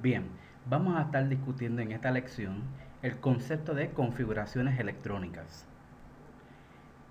Bien, vamos a estar discutiendo en esta lección el concepto de configuraciones electrónicas.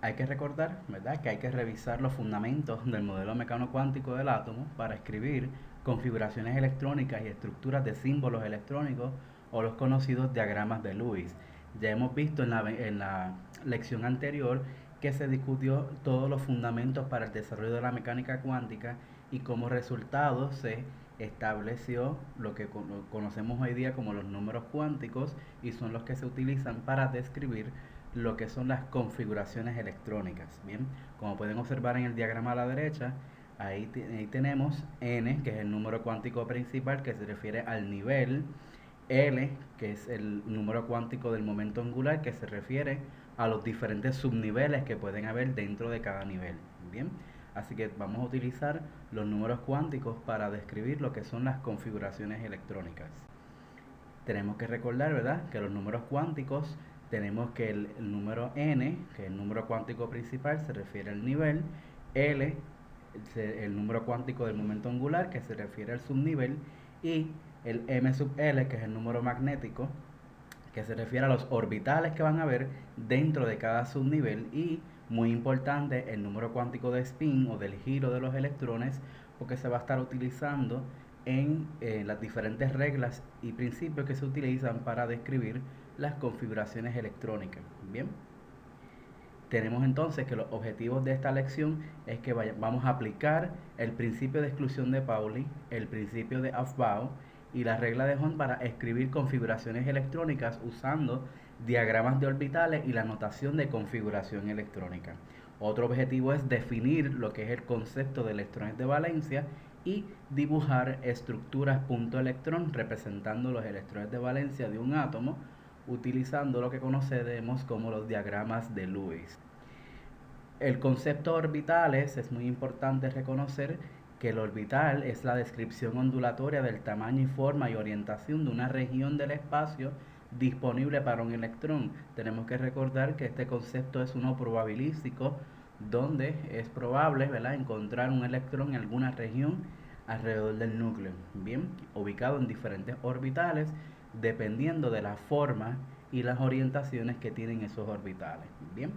Hay que recordar, ¿verdad?, que hay que revisar los fundamentos del modelo mecano cuántico del átomo para escribir configuraciones electrónicas y estructuras de símbolos electrónicos o los conocidos diagramas de Lewis. Ya hemos visto en la lección anterior que se discutió todos los fundamentos para el desarrollo de la mecánica cuántica y como resultado se estableció lo que conocemos hoy día como los números cuánticos y son los que se utilizan para describir lo que son las configuraciones electrónicas. Bien, como pueden observar en el diagrama a la derecha, ahí tenemos n, que es el número cuántico principal que se refiere al nivel, L, que es el número cuántico del momento angular que se refiere a los diferentes subniveles que pueden haber dentro de cada nivel. Bien, así que vamos a utilizar los números cuánticos para describir lo que son las configuraciones electrónicas. Tenemos que recordar, ¿verdad?, que los números cuánticos tenemos que el número n, que es el número cuántico principal, se refiere al nivel, L, el número cuántico del momento angular, que se refiere al subnivel, y el m sub L, que es el número magnético, que se refiere a los orbitales que van a haber dentro de cada subnivel, y muy importante el número cuántico de spin o del giro de los electrones, porque se va a estar utilizando en las diferentes reglas y principios que se utilizan para describir las configuraciones electrónicas. Bien, tenemos entonces que los objetivos de esta lección es que vamos a aplicar el principio de exclusión de Pauli, el principio de Aufbau y la regla de Hond para escribir configuraciones electrónicas usando diagramas de orbitales y la notación de configuración electrónica. Otro objetivo es definir lo que es el concepto de electrones de valencia y dibujar estructuras punto electrón representando los electrones de valencia de un átomo utilizando lo que conocemos como los diagramas de Lewis. El concepto de orbitales es muy importante reconocer que el orbital es la descripción ondulatoria del tamaño y forma y orientación de una región del espacio disponible para un electrón. Tenemos que recordar que este concepto es uno probabilístico donde es probable, ¿verdad?, encontrar un electrón en alguna región alrededor del núcleo, bien, ubicado en diferentes orbitales dependiendo de la forma y las orientaciones que tienen esos orbitales. Bien,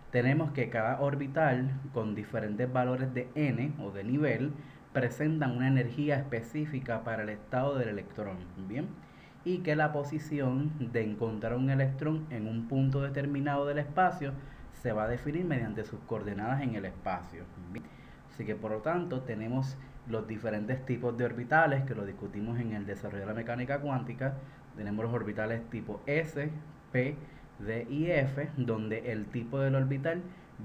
tenemos que cada orbital con diferentes valores de n o de nivel presentan una energía específica para el estado del electrón. Bien, y que la posición de encontrar un electrón en un punto determinado del espacio se va a definir mediante sus coordenadas en el espacio. Bien, así que por lo tanto tenemos los diferentes tipos de orbitales que lo discutimos en el desarrollo de la mecánica cuántica. Tenemos los orbitales tipo S, P, D y F, donde el tipo del orbital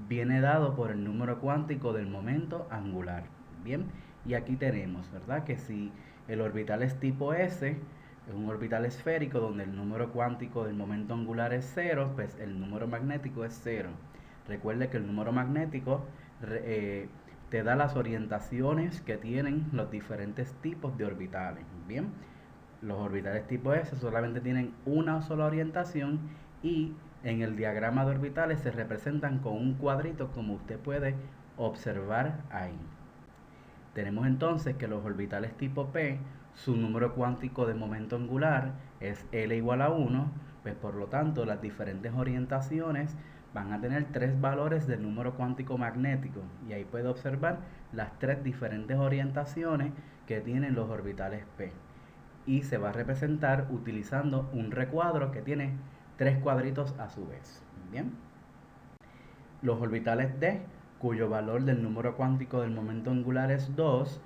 viene dado por el número cuántico del momento angular. Bien, y aquí tenemos, ¿verdad?, que si el orbital es tipo S, es un orbital esférico donde el número cuántico del momento angular es 0, pues el número magnético es 0. Recuerde que el número magnético te da las orientaciones que tienen los diferentes tipos de orbitales. Bien, los orbitales tipo S solamente tienen una sola orientación y en el diagrama de orbitales se representan con un cuadrito como usted puede observar ahí. Tenemos entonces que los orbitales tipo P, su número cuántico de momento angular es L igual a 1, pues por lo tanto las diferentes orientaciones van a tener tres valores del número cuántico magnético y ahí puede observar las tres diferentes orientaciones que tienen los orbitales P y se va a representar utilizando un recuadro que tiene tres cuadritos a su vez. Bien, los orbitales D, cuyo valor del número cuántico del momento angular es 2,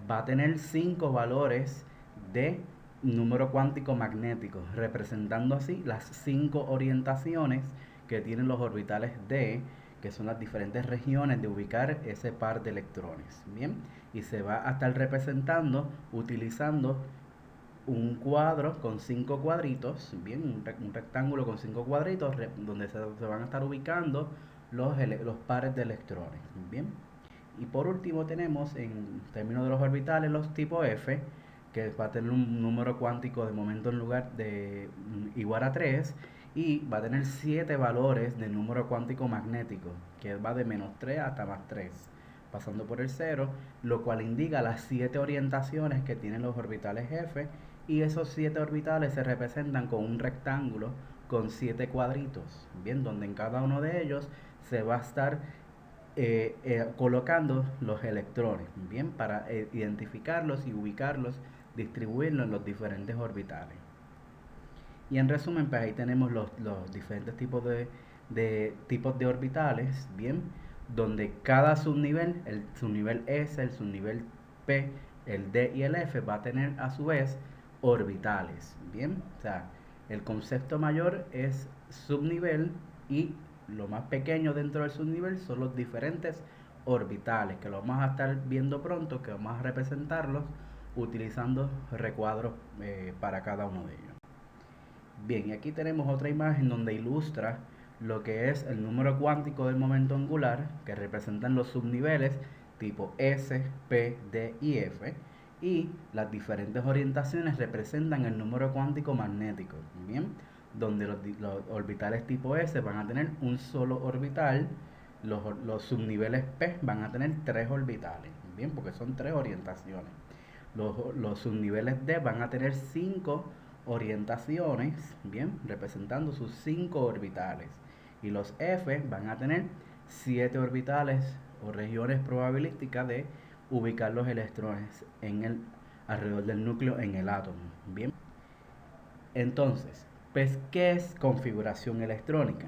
va a tener 5 valores de número cuántico magnético, representando así las 5 orientaciones que tienen los orbitales D, que son las diferentes regiones de ubicar ese par de electrones. Bien, y se va a estar representando utilizando un cuadro con 5 cuadritos, bien, un rectángulo con 5 cuadritos donde se van a estar ubicando los pares de electrones. Bien, y por último tenemos en términos de los orbitales los tipo F, que va a tener un número cuántico de momento en lugar de igual a 3 y va a tener 7 valores del número cuántico magnético, que va de menos 3 hasta más 3, pasando por el 0, lo cual indica las 7 orientaciones que tienen los orbitales F y esos 7 orbitales se representan con un rectángulo con 7 cuadritos, bien, donde en cada uno de ellos se va a estar colocando los electrones, bien, para identificarlos y ubicarlos, distribuirlos en los diferentes orbitales. Y en resumen, pues ahí tenemos los diferentes tipos de orbitales, bien, donde cada subnivel, el subnivel S, el subnivel P, el D y el F va a tener a su vez orbitales, bien, o sea, el concepto mayor es subnivel y lo más pequeño dentro del subnivel son los diferentes orbitales, que lo vamos a estar viendo pronto, que vamos a representarlos utilizando recuadros para cada uno de ellos. Bien, y aquí tenemos otra imagen donde ilustra lo que es el número cuántico del momento angular, que representan los subniveles tipo S, P, D y F, y las diferentes orientaciones representan el número cuántico magnético, bien, donde los orbitales tipo S van a tener un solo orbital, los subniveles P van a tener 3 orbitales, bien, porque son 3 orientaciones. Los subniveles D van a tener 5 orientaciones, bien, representando sus 5 orbitales. Y los F van a tener 7 orbitales o regiones probabilísticas de ubicar los electrones alrededor del núcleo en el átomo. Bien. Entonces, pues, ¿qué es configuración electrónica?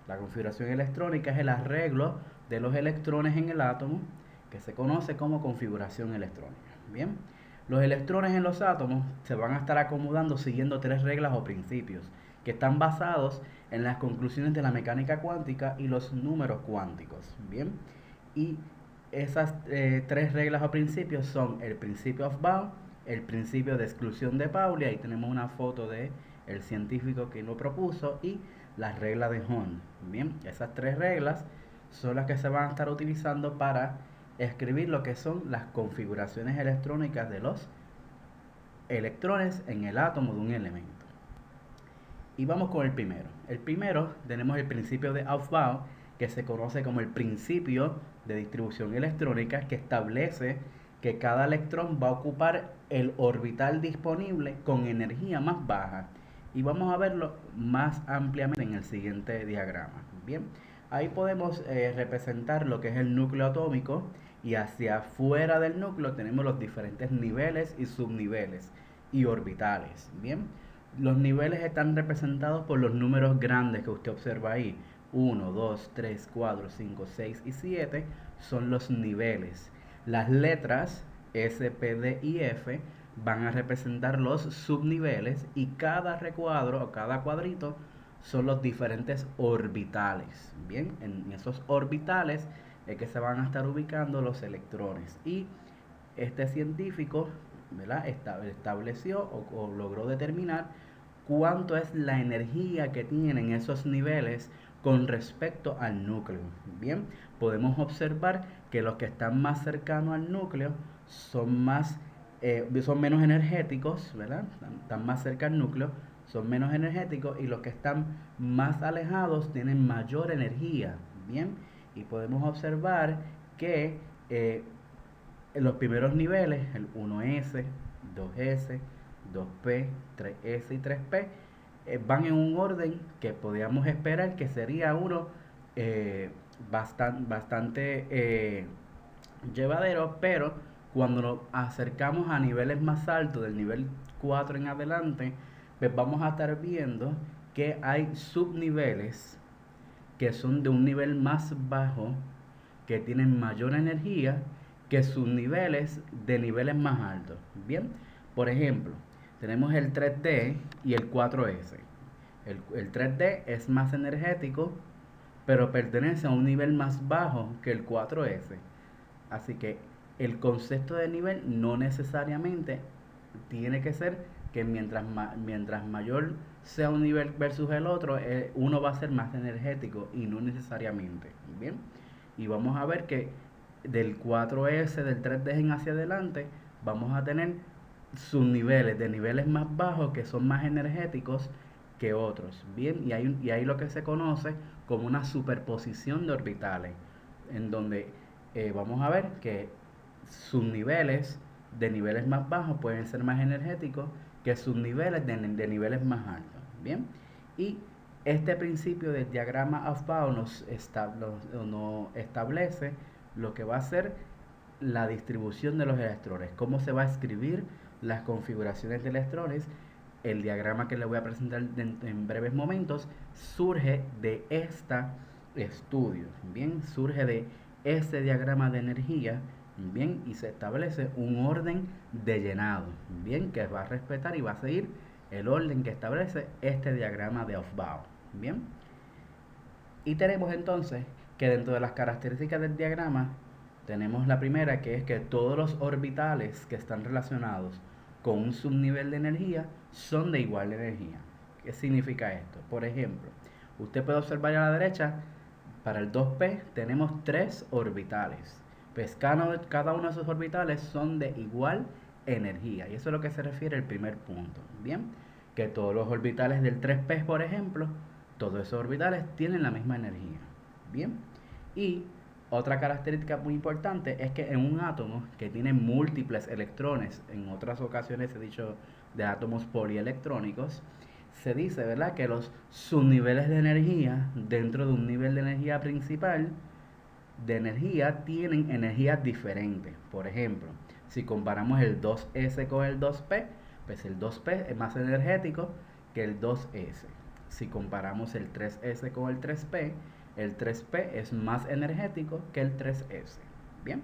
La configuración electrónica es el arreglo de los electrones en el átomo, que se conoce como configuración electrónica. Bien. Los electrones en los átomos se van a estar acomodando siguiendo 3 reglas o principios que están basados en las conclusiones de la mecánica cuántica y los números cuánticos. Bien, y esas 3 reglas o principios son el principio of Bound, el principio de exclusión de Pauli, ahí tenemos una foto de el científico que lo propuso, y la regla de Hund. Bien, esas 3 reglas son las que se van a estar utilizando para escribir lo que son las configuraciones electrónicas de los electrones en el átomo de un elemento. Y vamos con el primero. El primero tenemos el principio de Aufbau, que se conoce como el principio de distribución electrónica, que establece que cada electrón va a ocupar el orbital disponible con energía más baja. Y vamos a verlo más ampliamente en el siguiente diagrama. Bien, ahí podemos representar lo que es el núcleo atómico, y hacia afuera del núcleo tenemos los diferentes niveles y subniveles y orbitales. Bien, los niveles están representados por los números grandes que usted observa ahí. 1, 2, 3, 4, 5, 6 y 7 son los niveles. Las letras S, P, D y F van a representar los subniveles, y cada recuadro o cada cuadrito son los diferentes orbitales. Bien, en esos orbitales es que se van a estar ubicando los electrones. Y este científico, ¿verdad?, estableció o logró determinar cuánto es la energía que tienen esos niveles con respecto al núcleo. Bien, podemos observar que los que están más cercanos al núcleo son menos energéticos, ¿verdad? Están más cerca al núcleo, son menos energéticos, y los que están más alejados tienen mayor energía. Bien, y podemos observar que en los primeros niveles, el 1S, 2S, 2P, 3S y 3P, van en un orden que podríamos esperar que sería uno bastante llevadero, pero cuando nos acercamos a niveles más altos, del nivel 4 en adelante, pues vamos a estar viendo que hay subniveles que son de un nivel más bajo, que tienen mayor energía que sus niveles de niveles más altos. Bien, por ejemplo, tenemos el 3D y el 4S. El 3D es más energético, pero pertenece a un nivel más bajo que el 4S. Así que el concepto de nivel no necesariamente tiene que ser que mientras mayor sea un nivel versus el otro, uno va a ser más energético, y no necesariamente. Bien, y vamos a ver que del 4S, del 3D en hacia adelante, vamos a tener subniveles de niveles más bajos que son más energéticos que otros. Bien, y hay lo que se conoce como una superposición de orbitales, en donde vamos a ver que subniveles de niveles más bajos pueden ser más energéticos que subniveles de niveles más altos. Bien, y este principio del diagrama Aufbau nos establece lo que va a ser la distribución de los electrones, cómo se va a escribir las configuraciones de electrones. El diagrama que les voy a presentar en breves momentos surge de este estudio, bien, surge de este diagrama de energía, bien, y se establece un orden de llenado, bien, que va a respetar y va a seguir el orden que establece este diagrama de Aufbau, bien. Y tenemos entonces que dentro de las características del diagrama tenemos la primera, que es que todos los orbitales que están relacionados con un subnivel de energía son de igual energía. ¿Qué significa esto? Por ejemplo, usted puede observar a la derecha, para el 2p tenemos 3 orbitales. Pues cada uno de esos orbitales son de igual energía. Y eso es lo que se refiere al primer punto. Bien, que todos los orbitales del 3p, por ejemplo, todos esos orbitales tienen la misma energía. Bien, y otra característica muy importante es que en un átomo que tiene múltiples electrones, en otras ocasiones he dicho de átomos polielectrónicos, se dice, ¿verdad?, que los subniveles de energía dentro de un nivel de energía principal de energía tienen energías diferentes. Por ejemplo, si comparamos el 2s con el 2p, pues el 2p es más energético que el 2s. Si comparamos el 3s con el 3p es más energético que el 3s. Bien.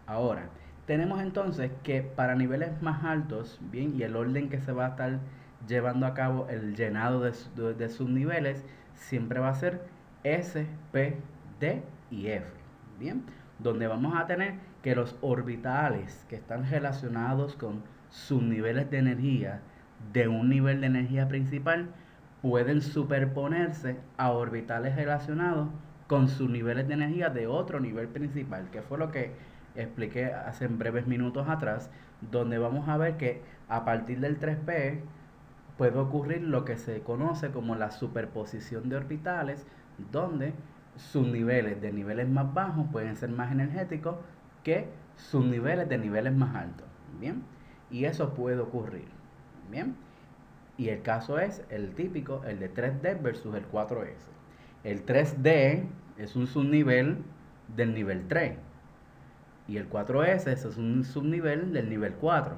Ahora, tenemos entonces que para niveles más altos, bien, y el orden que se va a estar llevando a cabo el llenado de subniveles siempre va a ser S, P, D y F, bien, donde vamos a tener que los orbitales que están relacionados con subniveles de energía de un nivel de energía principal pueden superponerse a orbitales relacionados con subniveles de energía de otro nivel principal, que fue lo que expliqué hace breves minutos atrás, donde vamos a ver que a partir del 3p puede ocurrir lo que se conoce como la superposición de orbitales, donde subniveles de niveles más bajos pueden ser más energéticos que subniveles de niveles más altos. Bien, y eso puede ocurrir. Bien, y el caso es el típico, el de 3D versus el 4S. El 3D es un subnivel del nivel 3 y el 4S es un subnivel del nivel 4.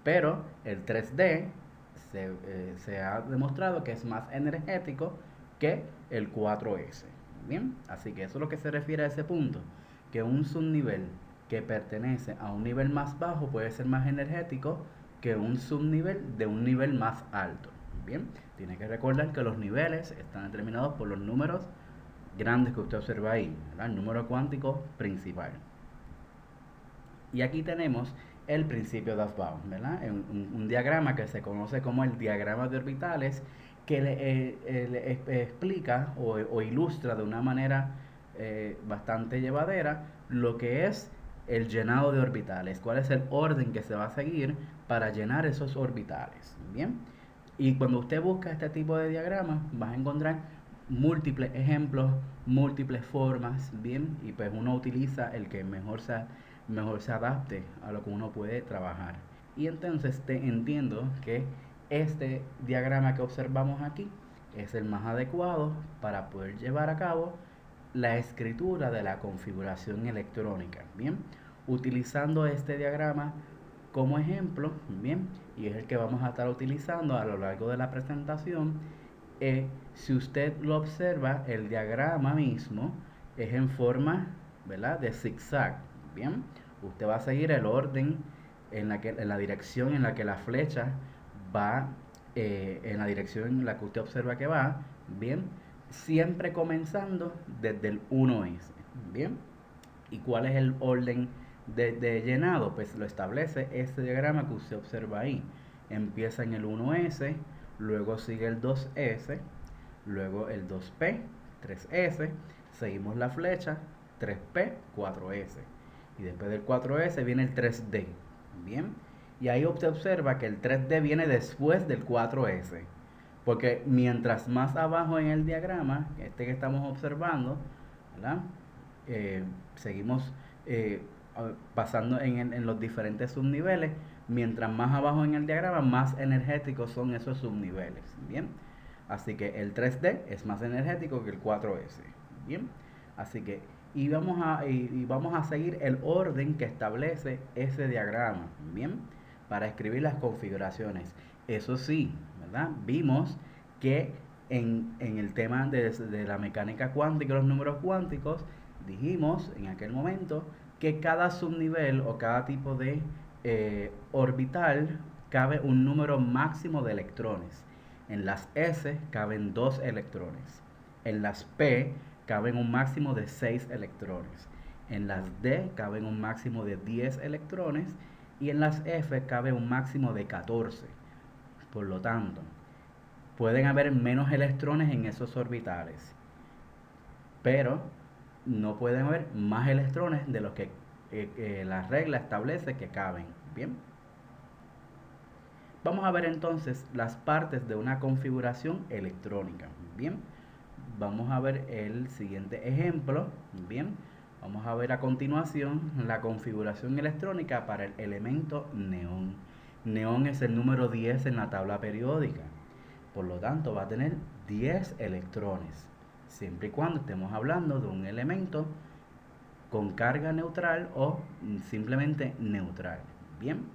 Pero el 3D se ha demostrado que es más energético que el 4S. Bien, así que eso es lo que se refiere a ese punto, que un subnivel que pertenece a un nivel más bajo puede ser más energético que un subnivel de un nivel más alto. Bien, tiene que recordar que los niveles están determinados por los números grandes que usted observa ahí, ¿verdad? El número cuántico principal. Y aquí tenemos el principio de Aufbau, ¿verdad? Un diagrama que se conoce como el diagrama de orbitales, que le explica o ilustra de una manera bastante llevadera lo que es el llenado de orbitales, cuál es el orden que se va a seguir para llenar esos orbitales. Bien, y cuando usted busca este tipo de diagramas, vas a encontrar múltiples ejemplos, múltiples formas, bien, y pues uno utiliza el que mejor se adapte a lo que uno puede trabajar. Y entonces te entiendo que este diagrama que observamos aquí es el más adecuado para poder llevar a cabo la escritura de la configuración electrónica. Bien, utilizando este diagrama como ejemplo, bien, y es el que vamos a estar utilizando a lo largo de la presentación. Si usted lo observa, el diagrama mismo es en forma, ¿verdad?, de zigzag. Bien, usted va a seguir el orden en la dirección en la que la flecha va, en la dirección en la que usted observa que va. Bien, siempre comenzando desde el 1S. Bien, ¿y cuál es el orden de llenado? Pues lo establece este diagrama que usted observa ahí. Empieza en el 1S, luego sigue el 2S, luego el 2P, 3S, seguimos la flecha, 3P, 4S. Y después del 4S viene el 3D. Bien, y ahí usted observa que el 3D viene después del 4S. Porque mientras más abajo en el diagrama, este que estamos observando, ¿verdad? Seguimos pasando en los diferentes subniveles. Mientras más abajo en el diagrama, más energéticos son esos subniveles. Bien, así que el 3D es más energético que el 4S. Bien, así que vamos a seguir el orden que establece ese diagrama. Bien, para escribir las configuraciones. Eso sí, ¿verdad? Vimos que en el tema de la mecánica cuántica y los números cuánticos, dijimos en aquel momento que cada subnivel o cada tipo de orbital cabe un número máximo de electrones. En las S caben 2 electrones. En las P caben un máximo de 6 electrones. En las D caben un máximo de 10 electrones. Y en las F cabe un máximo de 14. Por lo tanto, pueden haber menos electrones en esos orbitales, pero no pueden haber más electrones de los que la regla establece que caben. Bien, vamos a ver entonces las partes de una configuración electrónica. Bien, vamos a ver el siguiente ejemplo. Bien, vamos a ver a continuación la configuración electrónica para el elemento neón. Neón es el número 10 en la tabla periódica. Por lo tanto, va a tener 10 electrones, siempre y cuando estemos hablando de un elemento con carga neutral o simplemente neutral. Bien,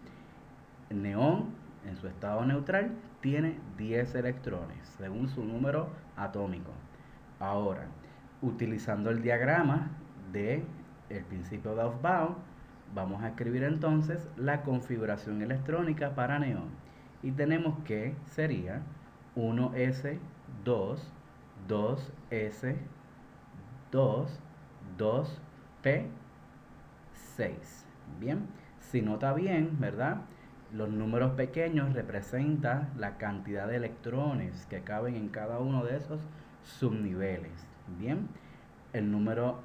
el neón en su estado neutral tiene 10 electrones según su número atómico. Ahora, utilizando el diagrama de el principio de Aufbau, vamos a escribir entonces la configuración electrónica para neón. Y tenemos que sería 1S, 2, 2S, 2, 2P, 6. Bien, si nota bien, ¿verdad? Los números pequeños representan la cantidad de electrones que caben en cada uno de esos subniveles. Bien, el número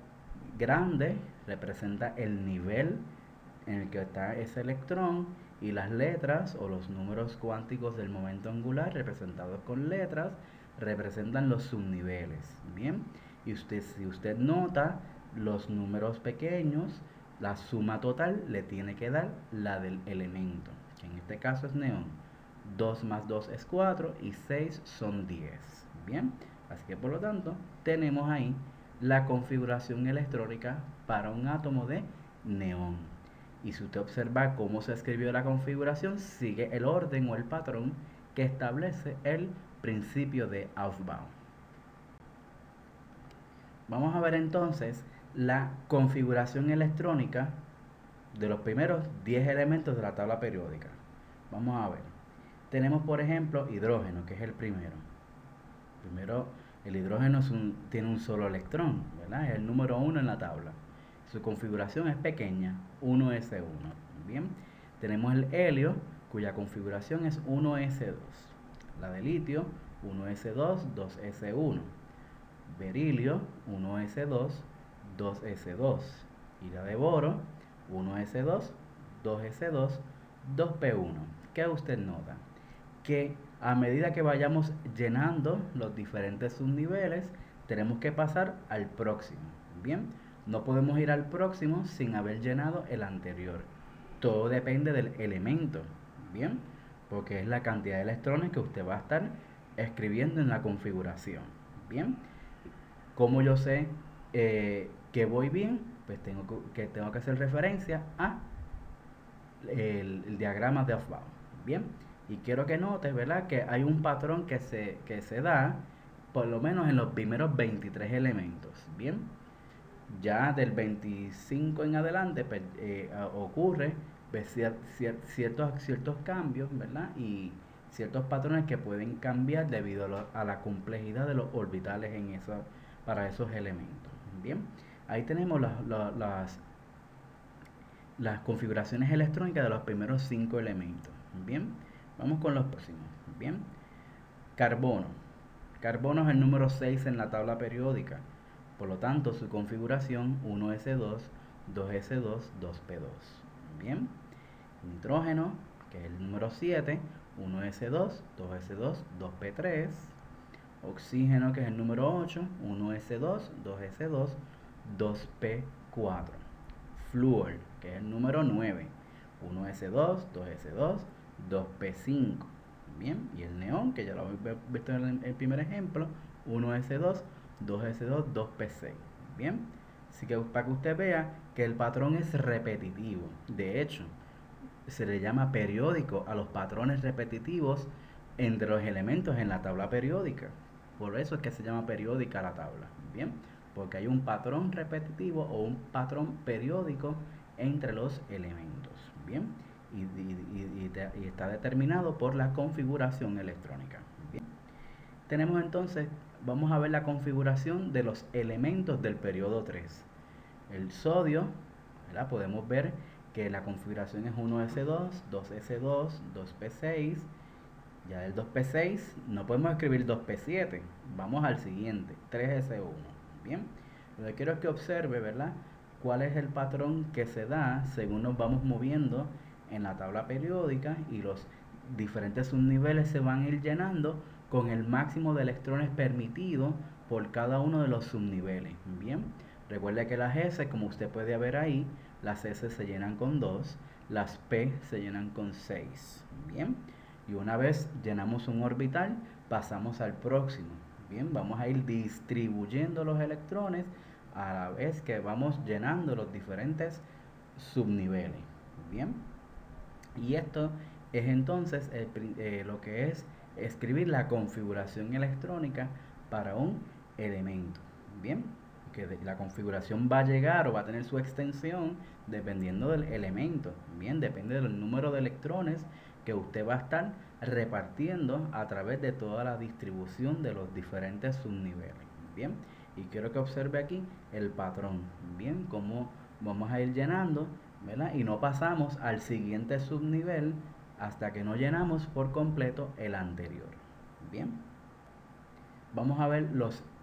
grande representa el nivel en el que está ese electrón, y las letras o los números cuánticos del momento angular representados con letras representan los subniveles. Bien, y si usted nota los números pequeños, la suma total le tiene que dar la del elemento, que en este caso es neón. 2 más 2 es 4 y 6 son 10. Bien, así que por lo tanto tenemos ahí la configuración electrónica para un átomo de neón. Y si usted observa cómo se escribió la configuración, sigue el orden o el patrón que establece el principio de Aufbau. Vamos a ver entonces la configuración electrónica de los primeros 10 elementos de la tabla periódica. Vamos a ver. Tenemos, por ejemplo, hidrógeno, que es el primero. Primero, el hidrógeno tiene un solo electrón, ¿verdad? Es el número 1 en la tabla. Su configuración es pequeña, 1s1. Bien, tenemos el helio, cuya configuración es 1s2. La de litio, 1s2, 2s1. Berilio, 1s2, 2s2. Y la de boro, 1s2, 2s2, 2p1. ¿Qué usted nota? Que a medida que vayamos llenando los diferentes subniveles, tenemos que pasar al próximo. Bien, no podemos ir al próximo sin haber llenado el anterior. Todo depende del elemento. Bien, porque es la cantidad de electrones que usted va a estar escribiendo en la configuración. Bien, como yo sé que voy bien, pues tengo que hacer referencia a el diagrama de Aufbau. Bien, y quiero que notes, ¿verdad?, que hay un patrón que se da por lo menos en los primeros 23 elementos. Bien, ya del 25 en adelante pues, ocurre pues, ciertos cambios, ¿verdad?, y ciertos patrones que pueden cambiar debido a la complejidad de los orbitales para esos elementos. Bien, ahí tenemos las configuraciones electrónicas de los primeros 5 elementos. Bien, vamos con los próximos. Bien, carbono. Carbono es el número 6 en la tabla periódica. Por lo tanto, su configuración 1s2, 2s2, 2p2. Bien, nitrógeno, que es el número 7, 1s2, 2s2, 2p3. Oxígeno, que es el número 8, 1s2, 2s2, 2p4. Flúor, que es el número 9. 1s2, 2s2, 2p5. Bien, y el neón, que ya lo hemos visto en el primer ejemplo, 1s2, 2s2, 2p6. Bien, así que para que usted vea que el patrón es repetitivo. De hecho, se le llama periódico a los patrones repetitivos entre los elementos en la tabla periódica. Por eso es que se llama periódica la tabla. Bien, porque hay un patrón repetitivo o un patrón periódico entre los elementos. Bien, y está determinado por la configuración electrónica. Bien, tenemos entonces, vamos a ver la configuración de los elementos del periodo 3. El sodio, ¿verdad? Podemos ver que la configuración es 1s2, 2s2, 2p6. Ya del 2p6 no podemos escribir 2p7. Vamos al siguiente, 3s1. Bien, lo que quiero es que observe, ¿verdad?, cuál es el patrón que se da según nos vamos moviendo en la tabla periódica, y los diferentes subniveles se van a ir llenando con el máximo de electrones permitido por cada uno de los subniveles. Bien, recuerde que las S, como usted puede ver ahí, las S se llenan con 2, las P se llenan con 6. Bien, y una vez llenamos un orbital, pasamos al próximo. Bien, vamos a ir distribuyendo los electrones a la vez que vamos llenando los diferentes subniveles. Bien, y esto es entonces lo que es escribir la configuración electrónica para un elemento. Bien, que la configuración va a llegar o va a tener su extensión dependiendo del elemento. Bien, depende del número de electrones que usted va a estar repartiendo a través de toda la distribución de los diferentes subniveles. Bien, y quiero que observe aquí el patrón. Bien, cómo vamos a ir llenando, ¿verdad? Y no pasamos al siguiente subnivel hasta que no llenamos por completo el anterior. Bien, vamos a ver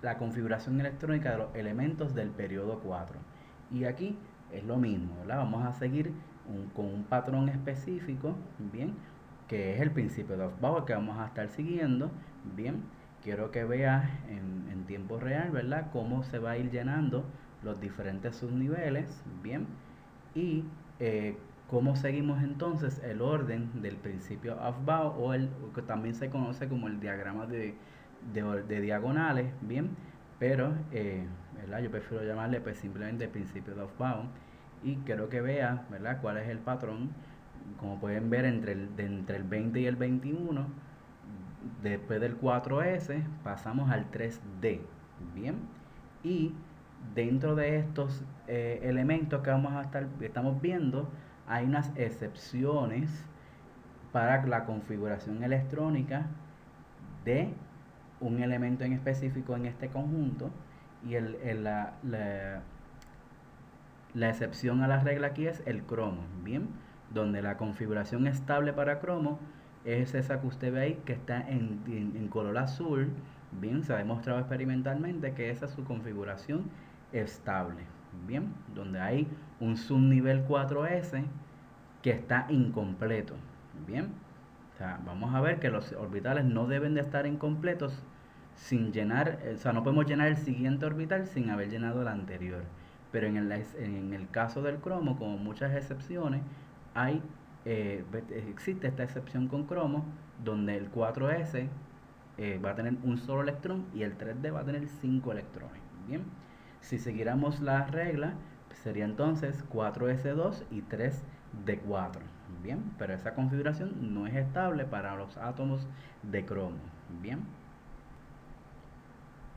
la configuración electrónica de los elementos del periodo 4. Y aquí es lo mismo, ¿verdad? Vamos a seguir con un patrón específico, bien, que es el principio de Aufbau que vamos a estar siguiendo. Bien, quiero que veas en tiempo real, ¿verdad?, cómo se va a ir llenando los diferentes subniveles. Bien, y cómo seguimos entonces el orden del principio Aufbau, o que también se conoce como el diagrama de diagonales. Bien, pero ¿verdad?, yo prefiero llamarle pues simplemente el principio de Aufbau, y quiero que vean, ¿verdad?, cuál es el patrón. Como pueden ver, entre el 20 y el 21, después del 4S pasamos al 3D. Bien, y dentro de estos elementos que estamos viendo, hay unas excepciones para la configuración electrónica de un elemento en específico en este conjunto. Y la excepción a la regla aquí es el cromo. Bien, donde la configuración estable para cromo es esa que usted ve ahí, que está en color azul. Bien, se ha demostrado experimentalmente que esa es su configuración estable. Bien, donde hay un subnivel 4S que está incompleto. Bien, o sea, vamos a ver que los orbitales no deben de estar incompletos sin llenar, o sea, no podemos llenar el siguiente orbital sin haber llenado el anterior. Pero en el caso del cromo, como muchas excepciones, existe esta excepción con cromo, donde el 4S va a tener un solo electrón y el 3D va a tener 5 electrones. Bien, si siguiéramos la regla, sería entonces 4S2 y 3D4. Bien, pero esa configuración no es estable para los átomos de cromo. Bien,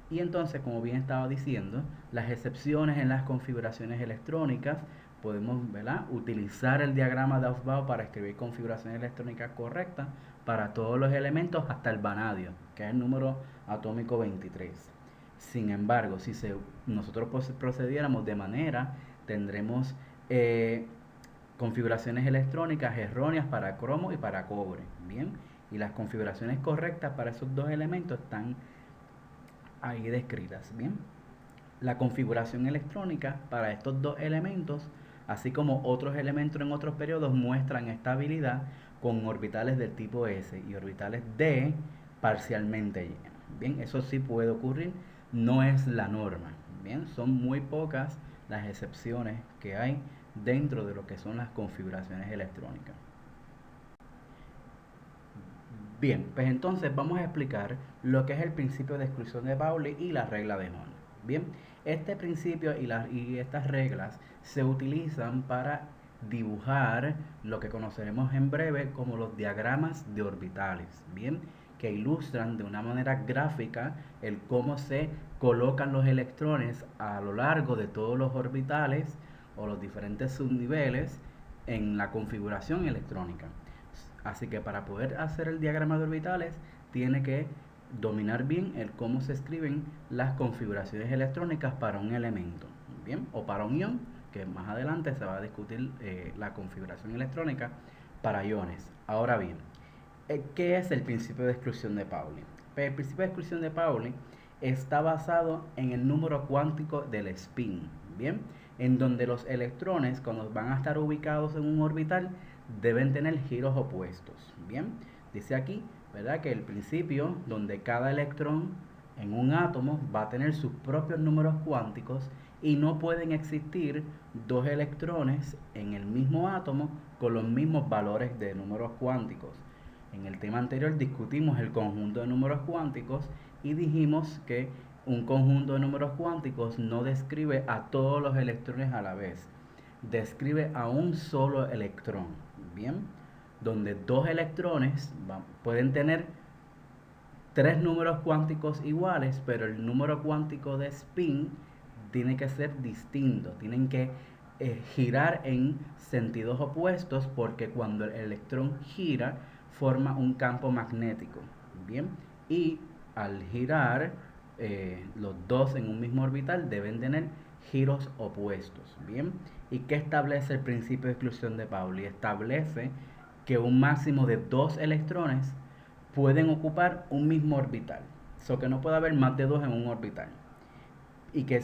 y entonces, como bien estaba diciendo, las excepciones en las configuraciones electrónicas, podemos, ¿verdad?, utilizar el diagrama de Aufbau para escribir configuraciones electrónicas correctas para todos los elementos hasta el vanadio, que es el número atómico 23. Sin embargo, si nosotros procediéramos de manera, tendremos configuraciones electrónicas erróneas para cromo y para cobre. Bien, y las configuraciones correctas para esos dos elementos están ahí descritas. Bien, la configuración electrónica para estos dos elementos, así como otros elementos en otros periodos, muestran estabilidad con orbitales del tipo S y orbitales D parcialmente llenos. Bien, eso sí puede ocurrir, no es la norma. Bien, son muy pocas las excepciones que hay dentro de lo que son las configuraciones electrónicas. Bien, pues entonces vamos a explicar lo que es el principio de exclusión de Pauli y la regla de Hall. Bien, este principio y estas reglas se utilizan para dibujar lo que conoceremos en breve como los diagramas de orbitales, bien, que ilustran de una manera gráfica el cómo se colocan los electrones a lo largo de todos los orbitales o los diferentes subniveles en la configuración electrónica. Así que para poder hacer el diagrama de orbitales tiene que dominar bien el cómo se escriben las configuraciones electrónicas para un elemento, bien, o para un ion, que más adelante se va a discutir la configuración electrónica para iones. Ahora bien, ¿qué es el principio de exclusión de Pauli? Pues el principio de exclusión de Pauli está basado en el número cuántico del spin, bien, en donde los electrones, cuando van a estar ubicados en un orbital, deben tener giros opuestos. Bien, dice aquí, ¿verdad? Que el principio donde cada electrón en un átomo va a tener sus propios números cuánticos y no pueden existir dos electrones en el mismo átomo con los mismos valores de números cuánticos. En el tema anterior discutimos el conjunto de números cuánticos y dijimos que un conjunto de números cuánticos no describe a todos los electrones a la vez, describe a un solo electrón, bien, donde dos electrones pueden tener tres números cuánticos iguales, pero el número cuántico de spin tiene que ser distinto, tienen que girar en sentidos opuestos porque cuando el electrón gira forma un campo magnético, bien, y al girar los dos en un mismo orbital deben tener giros opuestos, bien. ¿Y qué establece el principio de exclusión de Pauli? Establece que un máximo de dos electrones pueden ocupar un mismo orbital, so que no puede haber más de dos en un orbital, y que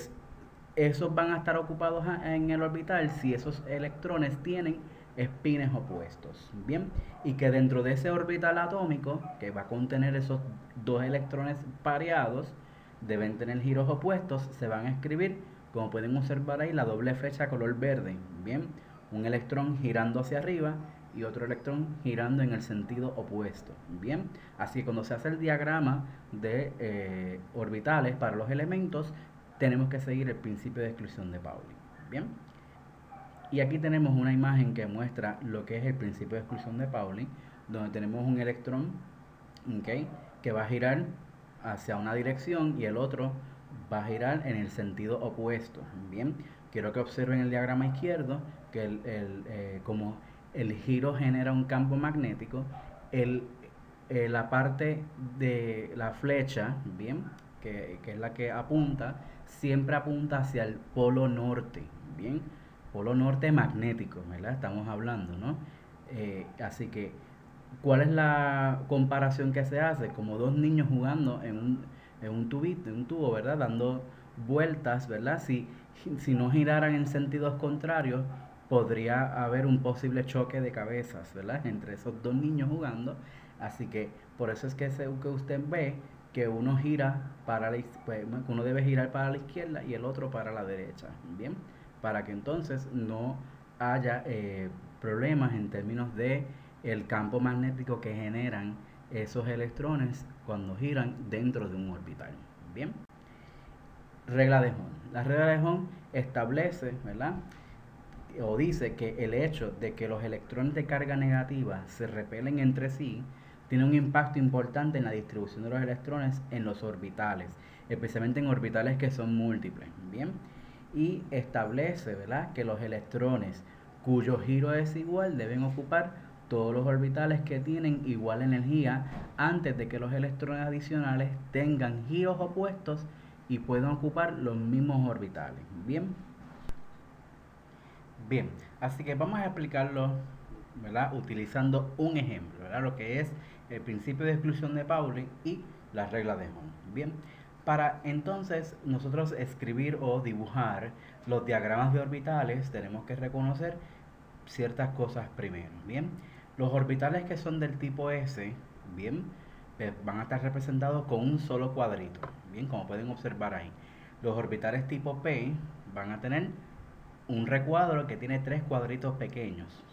esos van a estar ocupados en el orbital si esos electrones tienen espines opuestos, bien, y que dentro de ese orbital atómico que va a contener esos dos electrones pareados deben tener giros opuestos. Se van a escribir, como pueden observar ahí, la doble flecha color verde, bien, un electrón girando hacia arriba y otro electrón girando en el sentido opuesto, bien. Así que cuando se hace el diagrama de orbitales para los elementos, tenemos que seguir el principio de exclusión de Pauli, bien. Y aquí tenemos una imagen que muestra lo que es el principio de exclusión de Pauli, donde tenemos un electrón, ¿okay?, que va a girar hacia una dirección y el otro va a girar en el sentido opuesto. Bien, quiero que observen el diagrama izquierdo que como el giro genera un campo magnético, el, la parte de la flecha, bien, que es la que apunta, siempre apunta hacia el polo norte, bien, polo norte magnético, ¿verdad? Estamos hablando, ¿no? Así que, ¿cuál es la comparación que se hace? Como dos niños jugando en un tubito, en un tubo, ¿verdad? Dando vueltas, ¿verdad? Si no giraran en sentidos contrarios, podría haber un posible choque de cabezas, ¿verdad? Entre esos dos niños jugando. Así que por eso es que usted ve que uno gira pues, uno debe girar para la izquierda y el otro para la derecha, ¿bien? Para que entonces no haya problemas en términos de el campo magnético que generan esos electrones cuando giran dentro de un orbital, ¿bien? Regla de Hom. La regla de Hom establece, ¿verdad?, o dice que el hecho de que los electrones de carga negativa se repelen entre sí tiene un impacto importante en la distribución de los electrones en los orbitales, especialmente en orbitales que son múltiples, ¿bien? Y establece, ¿verdad?, que los electrones cuyo giro es igual deben ocupar todos los orbitales que tienen igual energía antes de que los electrones adicionales tengan giros opuestos y puedan ocupar los mismos orbitales, ¿bien? Bien, así que vamos a explicarlo, ¿verdad?, utilizando un ejemplo, ¿verdad?, lo que es el principio de exclusión de Pauli y la regla de Hom. Bien, para entonces nosotros escribir o dibujar los diagramas de orbitales tenemos que reconocer ciertas cosas primero. Bien, los orbitales que son del tipo S, bien, van a estar representados con un solo cuadrito, bien, como pueden observar ahí. Los orbitales tipo P van a tener un recuadro que tiene tres cuadritos pequeños.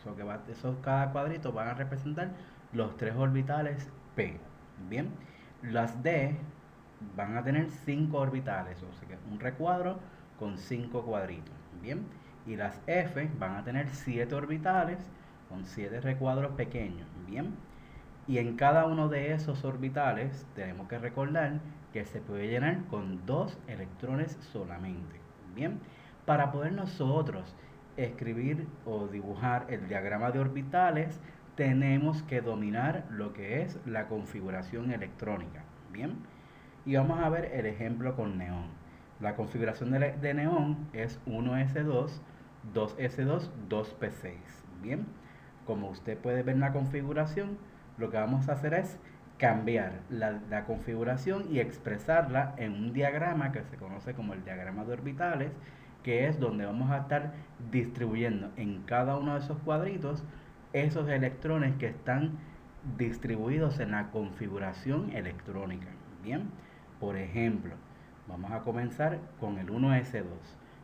Esos cada cuadrito van a representar los tres orbitales P. Bien, las D van a tener 5 orbitales, o sea que un recuadro con 5 cuadritos. Bien, y las F van a tener 7 orbitales con 7 recuadros pequeños. Bien, y en cada uno de esos orbitales tenemos que recordar que se puede llenar con 2 electrones solamente. Bien, para poder nosotros escribir o dibujar el diagrama de orbitales, tenemos que dominar lo que es la configuración electrónica. Bien, y vamos a ver el ejemplo con neón. La configuración de neón es 1s2, 2s2, 2p6. Bien, como usted puede ver en la configuración, lo que vamos a hacer es cambiar la configuración y expresarla en un diagrama que se conoce como el diagrama de orbitales, que es donde vamos a estar distribuyendo en cada uno de esos cuadritos esos electrones que están distribuidos en la configuración electrónica. Bien, por ejemplo, vamos a comenzar con el 1s2.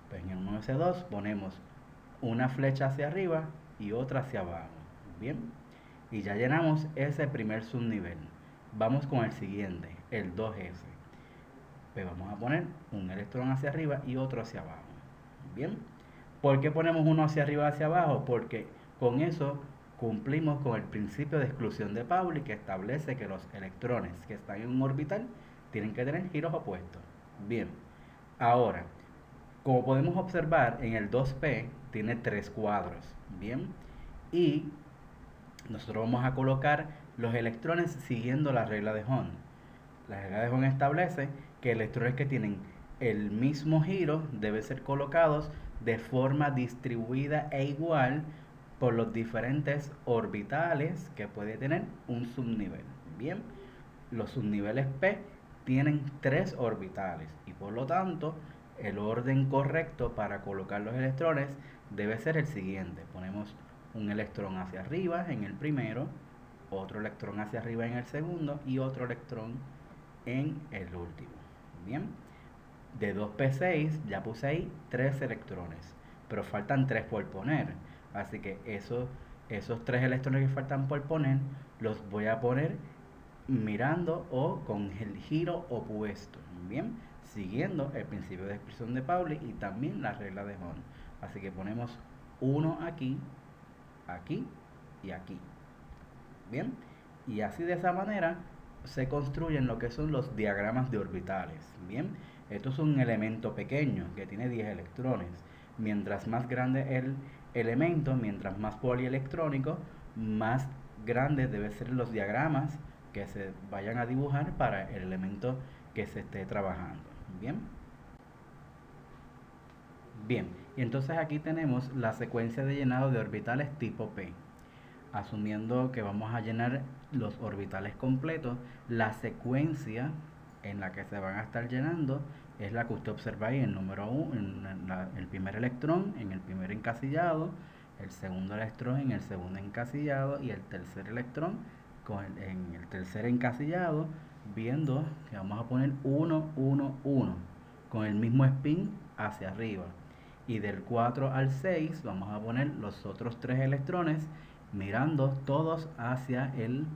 Pues en el 1s2 ponemos una flecha hacia arriba y otra hacia abajo. Bien, y ya llenamos ese primer subnivel. Vamos con el siguiente, el 2s. Pues vamos a poner un electrón hacia arriba y otro hacia abajo. Bien, ¿por qué ponemos uno hacia arriba y hacia abajo? Porque con eso cumplimos con el principio de exclusión de Pauli, que establece que los electrones que están en un orbital tienen que tener giros opuestos. Bien, ahora, como podemos observar, en el 2p tiene 3 cuadros. Bien, y nosotros vamos a colocar los electrones siguiendo la regla de Hond. La regla de Hond establece que electrones que tienen el mismo giro deben ser colocados de forma distribuida e igual por los diferentes orbitales que puede tener un subnivel. Bien, los subniveles P tienen 3 orbitales y por lo tanto el orden correcto para colocar los electrones debe ser el siguiente. Ponemos un electrón hacia arriba en el primero, otro electrón hacia arriba en el segundo y otro electrón en el último. Bien, de 2p6 ya puse ahí 3 electrones, pero faltan 3 por poner, así que esos 3 electrones que faltan por poner los voy a poner mirando o con el giro opuesto. Bien, siguiendo el principio de expresión de Pauli y también la regla de Hond. Así que ponemos uno aquí, aquí y aquí. Bien, y así de esa manera se construyen lo que son los diagramas de orbitales. Bien, esto es un elemento pequeño que tiene 10 electrones. Mientras más grande el elemento, mientras más polielectrónico, más grandes deben ser los diagramas que se vayan a dibujar para el elemento que se esté trabajando. Bien. Bien, y entonces aquí tenemos la secuencia de llenado de orbitales tipo P. Asumiendo que vamos a llenar los orbitales completos, la secuencia en la que se van a estar llenando es la que usted observa ahí, el número 1, el primer electrón en el primer encasillado, el segundo electrón en el segundo encasillado y el tercer electrón en el tercer encasillado, viendo que vamos a poner 1, 1, 1 con el mismo spin hacia arriba. Y del 4 al 6 vamos a poner los otros 3 electrones mirando todos hacia el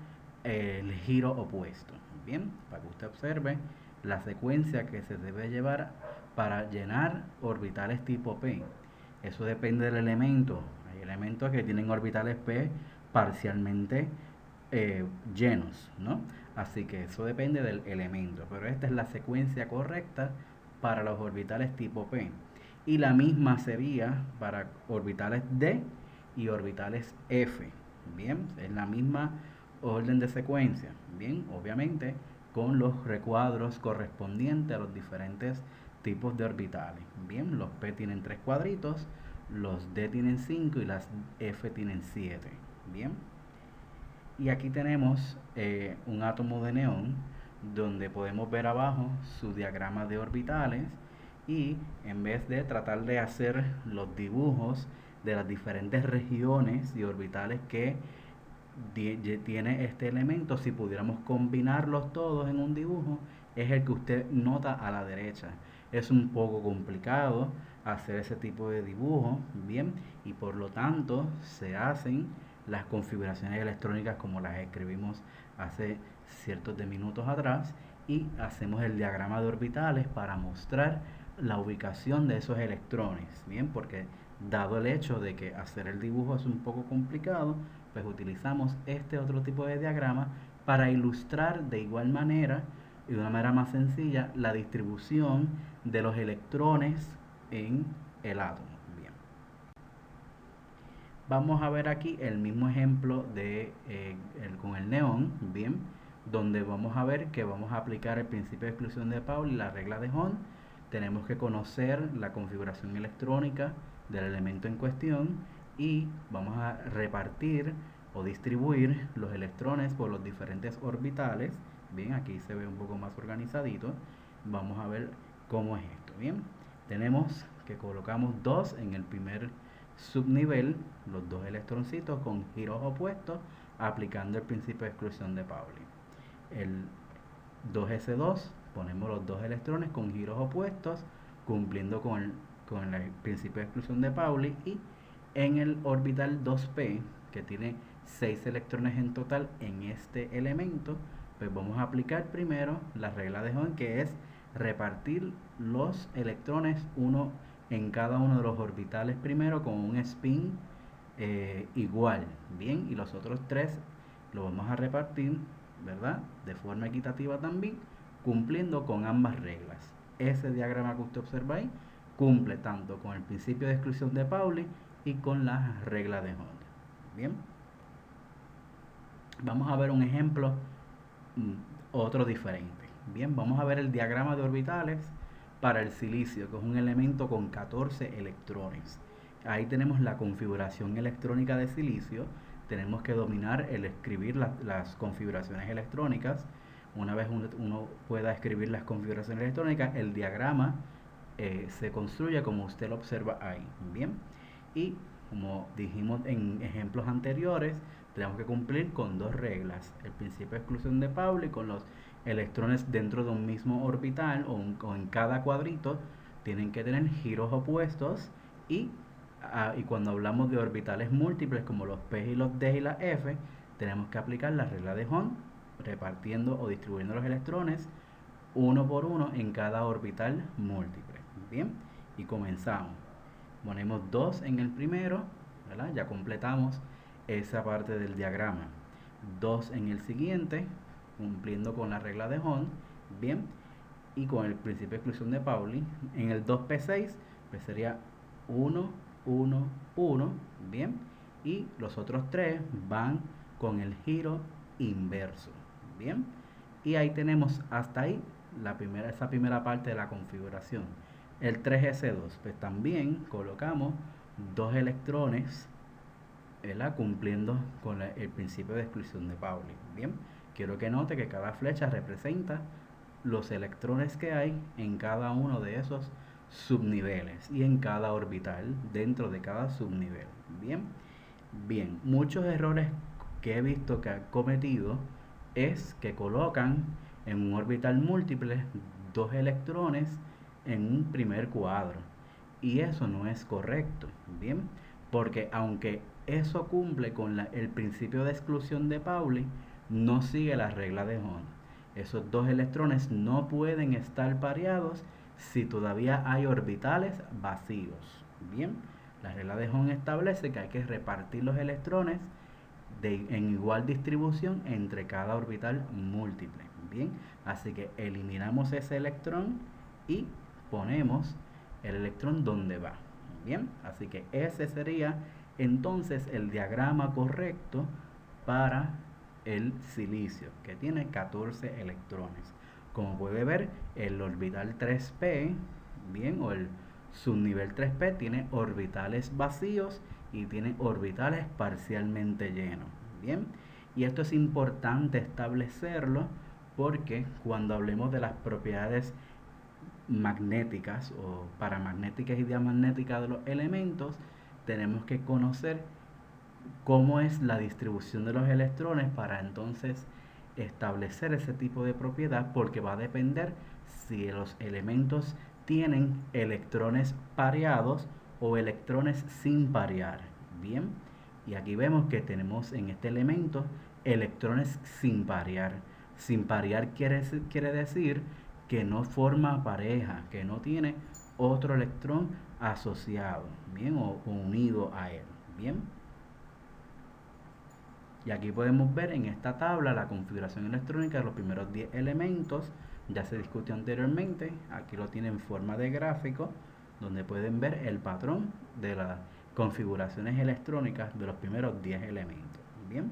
giro opuesto. Bien, para que usted observe la secuencia que se debe llevar para llenar orbitales tipo P. Eso depende del elemento. Hay elementos que tienen orbitales P parcialmente llenos, ¿no? Así que eso depende del elemento, pero esta es la secuencia correcta para los orbitales tipo P. Y la misma sería para orbitales D y orbitales F. Bien, es la misma orden de secuencia. Bien, obviamente con los recuadros correspondientes a los diferentes tipos de orbitales. Bien, los P tienen 3 cuadritos, los D tienen 5 y las F tienen 7. Bien, y aquí tenemos un átomo de neón donde podemos ver abajo su diagrama de orbitales y en vez de tratar de hacer los dibujos de las diferentes regiones y orbitales que tiene este elemento, si pudiéramos combinarlos todos en un dibujo, es el que usted nota a la derecha. Es un poco complicado, hacer ese tipo de dibujo, bien, y por lo tanto se hacen las configuraciones electrónicas como las escribimos hace ciertos de minutos atrás, y hacemos el diagrama de orbitales para mostrar la ubicación de esos electrones, bien, porque dado el hecho de que hacer el dibujo es un poco complicado, pues utilizamos este otro tipo de diagrama para ilustrar de igual manera y de una manera más sencilla la distribución de los electrones en el átomo. Bien. Vamos a ver aquí el mismo ejemplo con el neón, bien, donde vamos a ver que vamos a aplicar el principio de exclusión de Pauli y la regla de Hond. Tenemos que conocer la configuración electrónica del elemento en cuestión y vamos a repartir o distribuir los electrones por los diferentes orbitales. Bien, aquí se ve un poco más organizadito. Vamos a ver cómo es esto. Bien, tenemos que colocamos dos en el primer subnivel, los dos electroncitos con giros opuestos, aplicando el principio de exclusión de Pauli. El 2s2, ponemos los dos electrones con giros opuestos, cumpliendo con el principio de exclusión de Pauli, y en el orbital 2p, que tiene 6 electrones en total en este elemento, pues vamos a aplicar primero la regla de Hond, que es repartir los electrones uno en cada uno de los orbitales primero con un spin igual, bien, y los otros tres lo vamos a repartir, ¿verdad?, de forma equitativa también, cumpliendo con ambas reglas. Ese diagrama que usted observa ahí cumple tanto con el principio de exclusión de Pauli y con la regla de Hond. Bien, vamos a ver un ejemplo otro diferente. Bien, vamos a ver el diagrama de orbitales para el silicio, que es un elemento con 14 electrones. Ahí tenemos la configuración electrónica de silicio. Tenemos que dominar el escribir las configuraciones electrónicas. Una vez uno pueda escribir las configuraciones electrónicas, el diagrama se construye como usted lo observa ahí. Bien, y como dijimos en ejemplos anteriores, tenemos que cumplir con dos reglas: el principio de exclusión de Pauli, con los electrones dentro de un mismo orbital o en cada cuadrito tienen que tener giros opuestos, y cuando hablamos de orbitales múltiples como los P y los D y la F, tenemos que aplicar la regla de Hond, repartiendo o distribuyendo los electrones uno por uno en cada orbital múltiple. Bien, y comenzamos. Ponemos 2 en el primero, ¿verdad? Ya completamos esa parte del diagrama. 2 en el siguiente, cumpliendo con la regla de Hond, bien, y con el principio de exclusión de Pauli. En el 2p6, pues sería 1, 1, 1, bien, y los otros 3 van con el giro inverso, bien, y ahí tenemos hasta ahí esa primera parte de la configuración. El 3s2, pues también colocamos dos electrones, ¿verdad?, cumpliendo con el principio de exclusión de Pauli. Bien, quiero que note que cada flecha representa los electrones que hay en cada uno de esos subniveles y en cada orbital dentro de cada subnivel. Bien, bien, muchos errores que he visto que han cometido es que colocan en un orbital múltiple dos electrones en un primer cuadro, y eso no es correcto. Bien, porque aunque eso cumple con el principio de exclusión de Pauli, no sigue la regla de Hond. Esos dos electrones no pueden estar pareados si todavía hay orbitales vacíos. Bien, la regla de Hond establece que hay que repartir los electrones en igual distribución entre cada orbital múltiple. Bien, así que eliminamos ese electrón y ponemos el electrón donde va. Bien, así que ese sería entonces el diagrama correcto para el silicio, que tiene 14 electrones. Como puede ver, el orbital 3p, bien, o el subnivel 3p tiene orbitales vacíos y tiene orbitales parcialmente llenos. Bien, y esto es importante establecerlo porque cuando hablemos de las propiedades magnéticas o paramagnéticas y diamagnéticas de los elementos, tenemos que conocer cómo es la distribución de los electrones para entonces establecer ese tipo de propiedad, porque va a depender si los elementos tienen electrones pareados o electrones sin parear. Bien, y aquí vemos que tenemos en este elemento electrones sin parear. Sin parear quiere decir que no forma pareja, que no tiene otro electrón asociado, bien, o unido a él. Bien, y aquí podemos ver en esta tabla la configuración electrónica de los primeros 10 elementos. Ya se discutió anteriormente, aquí lo tienen en forma de gráfico, donde pueden ver el patrón de las configuraciones electrónicas de los primeros 10 elementos. Bien,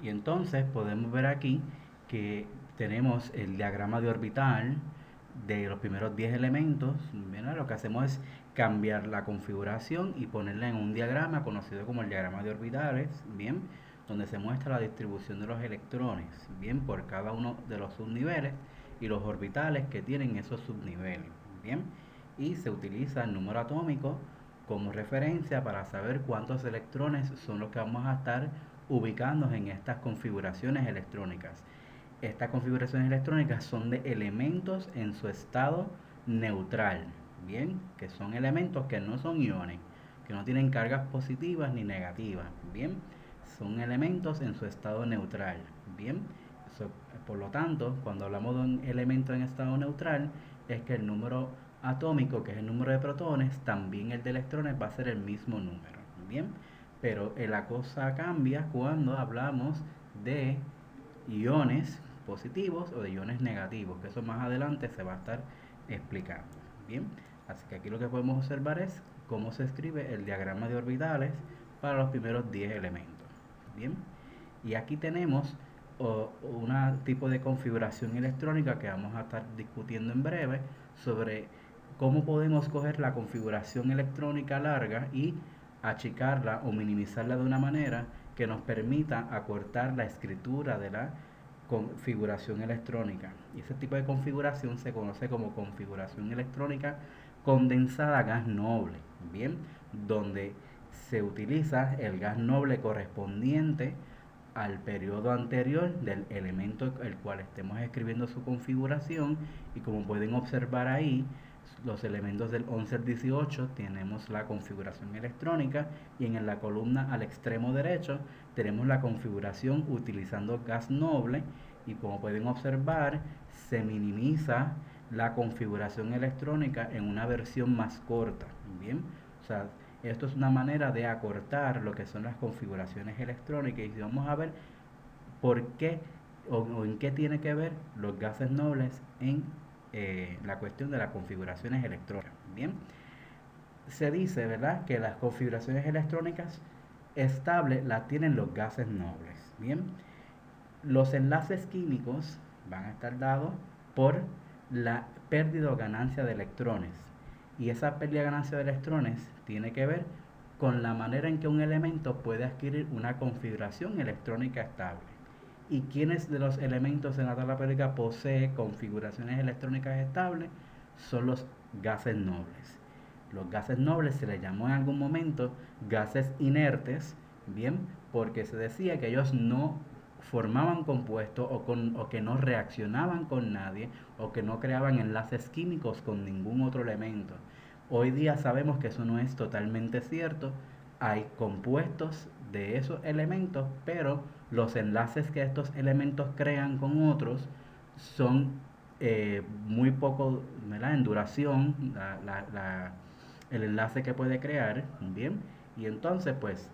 y entonces podemos ver aquí que tenemos el diagrama de orbital de los primeros 10 elementos. Bien, lo que hacemos es cambiar la configuración y ponerla en un diagrama conocido como el diagrama de orbitales, bien, donde se muestra la distribución de los electrones, bien, por cada uno de los subniveles y los orbitales que tienen esos subniveles, bien, y se utiliza el número atómico como referencia para saber cuántos electrones son los que vamos a estar ubicando en estas configuraciones electrónicas. Estas configuraciones electrónicas son de elementos en su estado neutral, bien, que son elementos que no son iones, que no tienen cargas positivas ni negativas, bien, son elementos en su estado neutral, bien. Por lo tanto, cuando hablamos de un elemento en estado neutral, es que el número atómico, que es el número de protones, también el de electrones va a ser el mismo número, bien. Pero la cosa cambia cuando hablamos de iones positivos o de iones negativos, que eso más adelante se va a estar explicando. Bien, así que aquí lo que podemos observar es cómo se escribe el diagrama de orbitales para los primeros 10 elementos. Bien, y aquí tenemos un tipo de configuración electrónica que vamos a estar discutiendo en breve sobre cómo podemos coger la configuración electrónica larga y achicarla o minimizarla de una manera que nos permita acortar la escritura de la configuración electrónica. Y ese tipo de configuración se conoce como configuración electrónica condensada a gas noble, bien, donde se utiliza el gas noble correspondiente al periodo anterior del elemento el cual estemos escribiendo su configuración, y como pueden observar ahí, los elementos del 11 al 18 tenemos la configuración electrónica, y en la columna al extremo derecho tenemos la configuración utilizando gas noble, y como pueden observar se minimiza la configuración electrónica en una versión más corta. Bien, o sea, esto es una manera de acortar lo que son las configuraciones electrónicas, y vamos a ver por qué o en qué tiene que ver los gases nobles en la cuestión de las configuraciones electrónicas. Bien, se dice, ¿verdad?, que las configuraciones electrónicas estables las tienen los gases nobles. Bien, los enlaces químicos van a estar dados por la pérdida o ganancia de electrones, y esa pérdida o ganancia de electrones tiene que ver con la manera en que un elemento puede adquirir una configuración electrónica estable. ¿Y quiénes de los elementos en la tabla periódica poseen configuraciones electrónicas estables? Son los gases nobles. Los gases nobles se les llamó en algún momento gases inertes, bien, porque se decía que ellos no formaban compuestos o que no reaccionaban con nadie, o que no creaban enlaces químicos con ningún otro elemento. Hoy día sabemos que eso no es totalmente cierto. Hay compuestos de esos elementos, pero los enlaces que estos elementos crean con otros son muy poco, ¿verdad?, en duración, el enlace que puede crear, bien, y entonces pues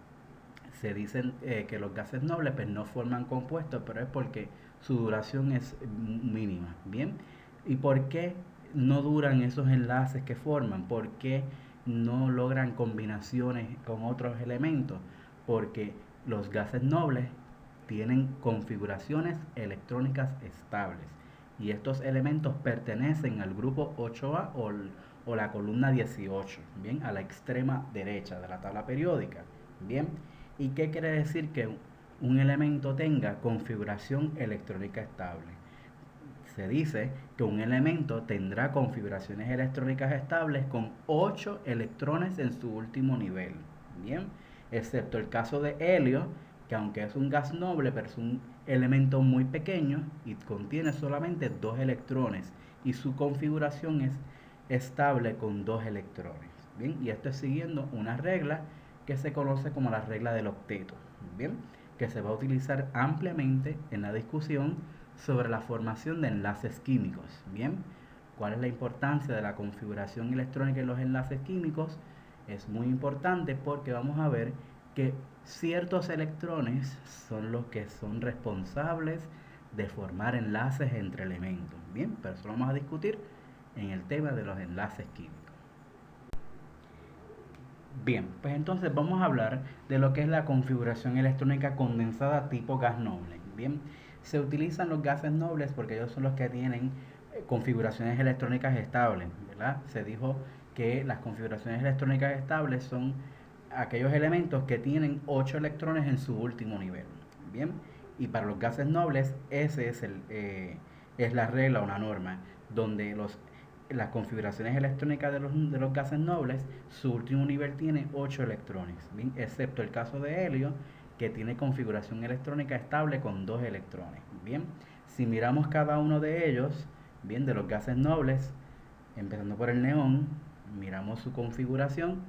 se dicen que los gases nobles pues no forman compuestos, pero es porque su duración es mínima, bien. ¿Y por qué no duran esos enlaces que forman? ¿Por qué no logran combinaciones con otros elementos? Porque los gases nobles tienen configuraciones electrónicas estables, y estos elementos pertenecen al grupo 8A o la columna 18, bien, a la extrema derecha de la tabla periódica. Bien, ¿y qué quiere decir que un elemento tenga configuración electrónica estable? Se dice que un elemento tendrá configuraciones electrónicas estables con 8 electrones en su último nivel, bien, excepto el caso de helio, que aunque es un gas noble, pero es un elemento muy pequeño y contiene solamente 2 electrones y su configuración es estable con 2 electrones. Bien, y esto es siguiendo una regla que se conoce como la regla del octeto. Bien, que se va a utilizar ampliamente en la discusión sobre la formación de enlaces químicos. Bien, ¿cuál es la importancia de la configuración electrónica en los enlaces químicos? Es muy importante porque vamos a ver que ciertos electrones son los que son responsables de formar enlaces entre elementos. Bien, pero eso lo vamos a discutir en el tema de los enlaces químicos. Bien, pues entonces vamos a hablar de lo que es la configuración electrónica condensada tipo gas noble. Bien, se utilizan los gases nobles porque ellos son los que tienen configuraciones electrónicas estables, ¿verdad? Se dijo que las configuraciones electrónicas estables son aquellos elementos que tienen 8 electrones en su último nivel. Bien, y para los gases nobles ese es la regla o la norma, donde las configuraciones electrónicas de los gases nobles, su último nivel tiene 8 electrones, ¿bien? Excepto el caso de helio, que tiene configuración electrónica estable con 2 electrones. Bien, si miramos cada uno de ellos, bien, de los gases nobles, empezando por el neón, miramos su configuración,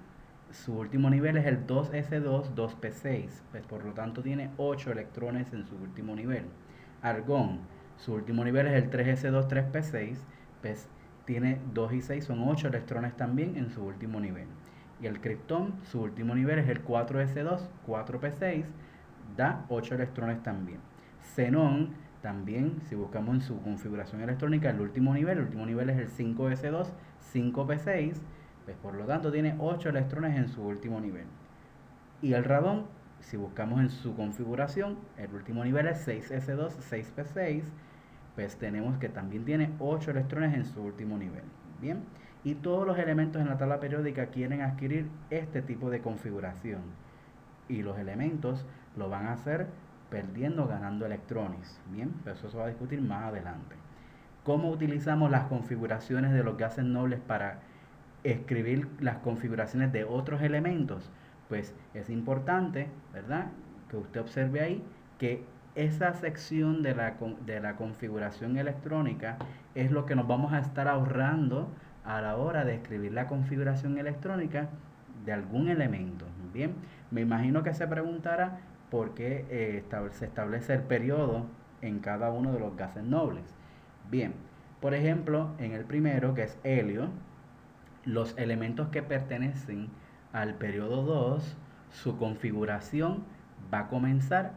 su último nivel es el 2s2 2p6, pues por lo tanto tiene 8 electrones en su último nivel. Argón, su último nivel es el 3s2 3p6, pues tiene 2 y 6, son 8 electrones también en su último nivel. Y el criptón, su último nivel es el 4s2 4p6, da 8 electrones también. Xenón, también, si buscamos en su configuración electrónica, el último nivel es el 5s2 5p6, pues por lo tanto tiene 8 electrones en su último nivel. Y el radón, si buscamos en su configuración, el último nivel es 6s2 6p6, pues tenemos que también tiene 8 electrones en su último nivel. Bien, y todos los elementos en la tabla periódica quieren adquirir este tipo de configuración. Y los elementos lo van a hacer perdiendo o ganando electrones. Bien, pero eso se va a discutir más adelante. ¿Cómo utilizamos las configuraciones de los gases nobles para escribir las configuraciones de otros elementos? Pues es importante, ¿verdad?, que usted observe ahí que esa sección de la configuración electrónica es lo que nos vamos a estar ahorrando a la hora de escribir la configuración electrónica de algún elemento. Bien, me imagino que se preguntará por qué se establece el periodo en cada uno de los gases nobles. Bien, por ejemplo, en el primero, que es helio, los elementos que pertenecen al periodo 2, su configuración va a comenzar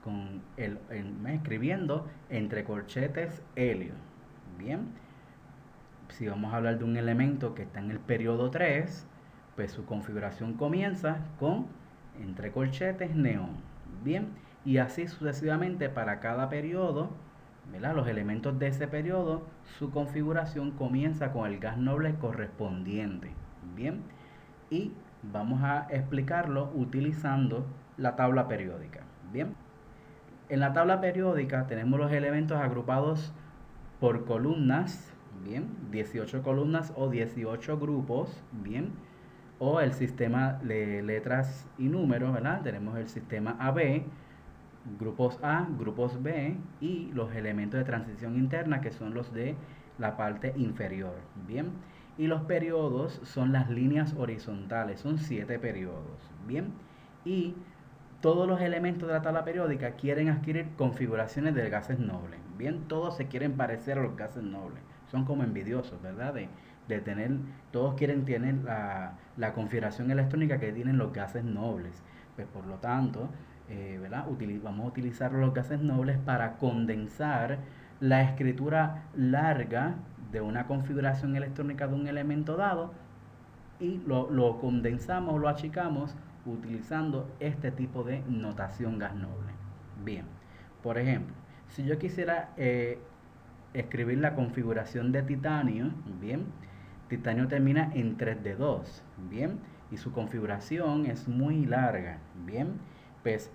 con escribiendo entre corchetes helio. Bien, si vamos a hablar de un elemento que está en el periodo 3, pues su configuración comienza con entre corchetes neón. Bien, y así sucesivamente para cada periodo, ¿verdad? Los elementos de ese periodo, su configuración comienza con el gas noble correspondiente. Bien, y vamos a explicarlo utilizando la tabla periódica. Bien, en la tabla periódica tenemos los elementos agrupados por columnas, bien, 18 columnas o 18 grupos, bien, o el sistema de letras y números, ¿verdad? Tenemos el sistema AB, grupos A, grupos B y los elementos de transición interna que son los de la parte inferior, bien. Y los periodos son las líneas horizontales, son 7 periodos, bien. Y todos los elementos de la tabla periódica quieren adquirir configuraciones de gases nobles. Bien, todos se quieren parecer a los gases nobles. Son como envidiosos, ¿verdad? De tener, todos quieren tener la configuración electrónica que tienen los gases nobles. Pues por lo tanto, ¿verdad? Vamos a utilizar los gases nobles para condensar la escritura larga de una configuración electrónica de un elemento dado y lo condensamos, lo achicamos utilizando este tipo de notación gas noble. Bien, por ejemplo, si yo quisiera escribir la configuración de titanio, bien, titanio termina en 3D2, bien, y su configuración es muy larga, bien, pues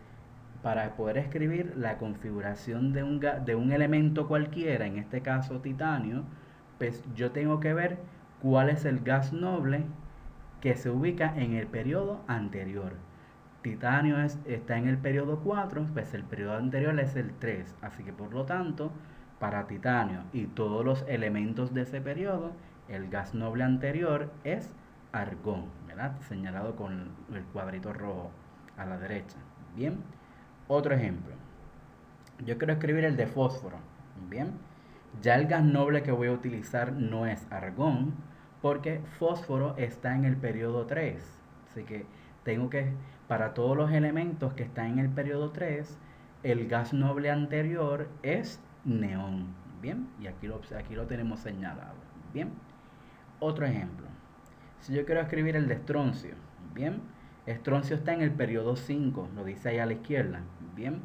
para poder escribir la configuración de un elemento cualquiera, en este caso titanio, pues yo tengo que ver cuál es el gas noble que se ubica en el periodo anterior. titanio está en el periodo 4, pues el periodo anterior es el 3. Así que por lo tanto, para titanio y todos los elementos de ese periodo, el gas noble anterior es argón, ¿verdad? Señalado con el cuadrito rojo a la derecha. Bien, otro ejemplo. Yo quiero escribir el de fósforo. Bien, ya el gas noble que voy a utilizar no es argón, porque fósforo está en el periodo 3. Así que tengo que, para todos los elementos que están en el periodo 3, el gas noble anterior es neón. Bien, y aquí lo tenemos señalado. Bien, otro ejemplo. Si yo quiero escribir el de estroncio, bien, estroncio está en el periodo 5, lo dice ahí a la izquierda. Bien,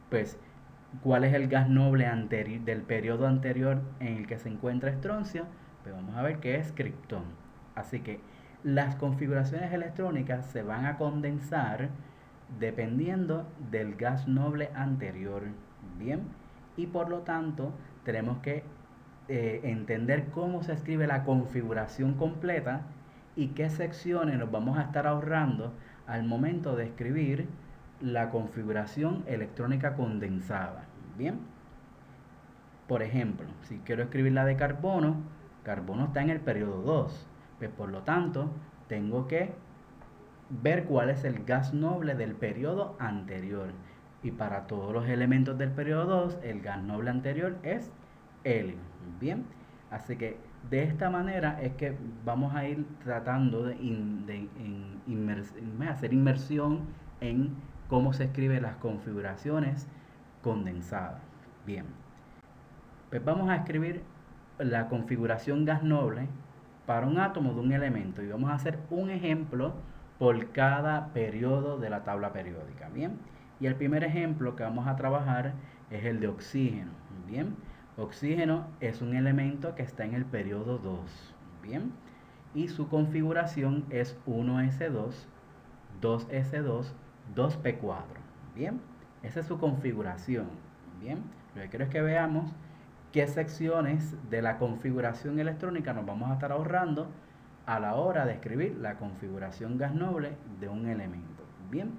pues ¿cuál es el gas noble del periodo anterior en el que se encuentra estroncio? Pues vamos a ver que es criptón. Así que las configuraciones electrónicas se van a condensar dependiendo del gas noble anterior. Bien, y por lo tanto tenemos que entender cómo se escribe la configuración completa y qué secciones nos vamos a estar ahorrando al momento de escribir la configuración electrónica condensada. Bien, por ejemplo, si quiero escribir la de carbono, carbono está en el periodo 2, pues por lo tanto tengo que ver cuál es el gas noble del periodo anterior. Y para todos los elementos del periodo 2, el gas noble anterior es helio. Bien, así que de esta manera es que vamos a ir tratando de hacer inmersión en cómo se escriben las configuraciones condensadas. Bien, pues vamos a escribir la configuración gas noble para un átomo de un elemento y vamos a hacer un ejemplo por cada periodo de la tabla periódica. Bien, y el primer ejemplo que vamos a trabajar es el de oxígeno. Bien, oxígeno es un elemento que está en el periodo 2. Bien, y su configuración es 1s2, 2s2, 2p4. Bien, esa es su configuración. Bien, lo que quiero es que veamos qué secciones de la configuración electrónica nos vamos a estar ahorrando a la hora de escribir la configuración gas noble de un elemento. Bien,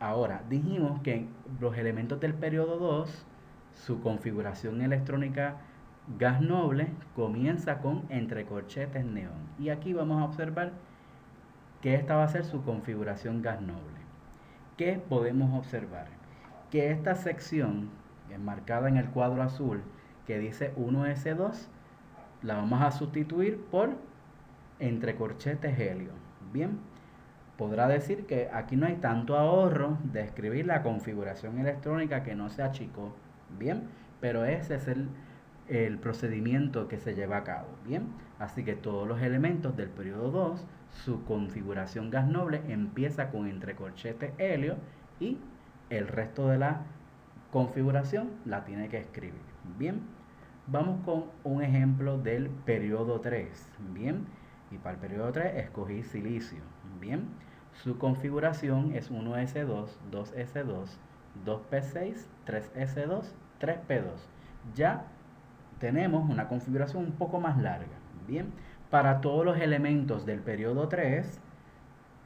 ahora dijimos que los elementos del periodo 2, su configuración electrónica gas noble comienza con entre corchetes neón. Y aquí vamos a observar que esta va a ser su configuración gas noble. ¿Qué podemos observar? Que esta sección enmarcada en el cuadro azul que dice 1s2 la vamos a sustituir por entre corchetes helio. Bien, podrá decir que aquí no hay tanto ahorro de escribir la configuración electrónica que no se achicó. Bien, pero ese es el procedimiento que se lleva a cabo. Bien, así que todos los elementos del periodo 2, su configuración gas noble empieza con entre corchetes helio y el resto de la configuración la tiene que escribir. Bien, vamos con un ejemplo del periodo 3. Bien, y para el periodo 3 escogí silicio. Bien, su configuración es 1s2, 2s2, 2p6, 3s2, 3p2. Ya tenemos una configuración un poco más larga. Bien, para todos los elementos del periodo 3,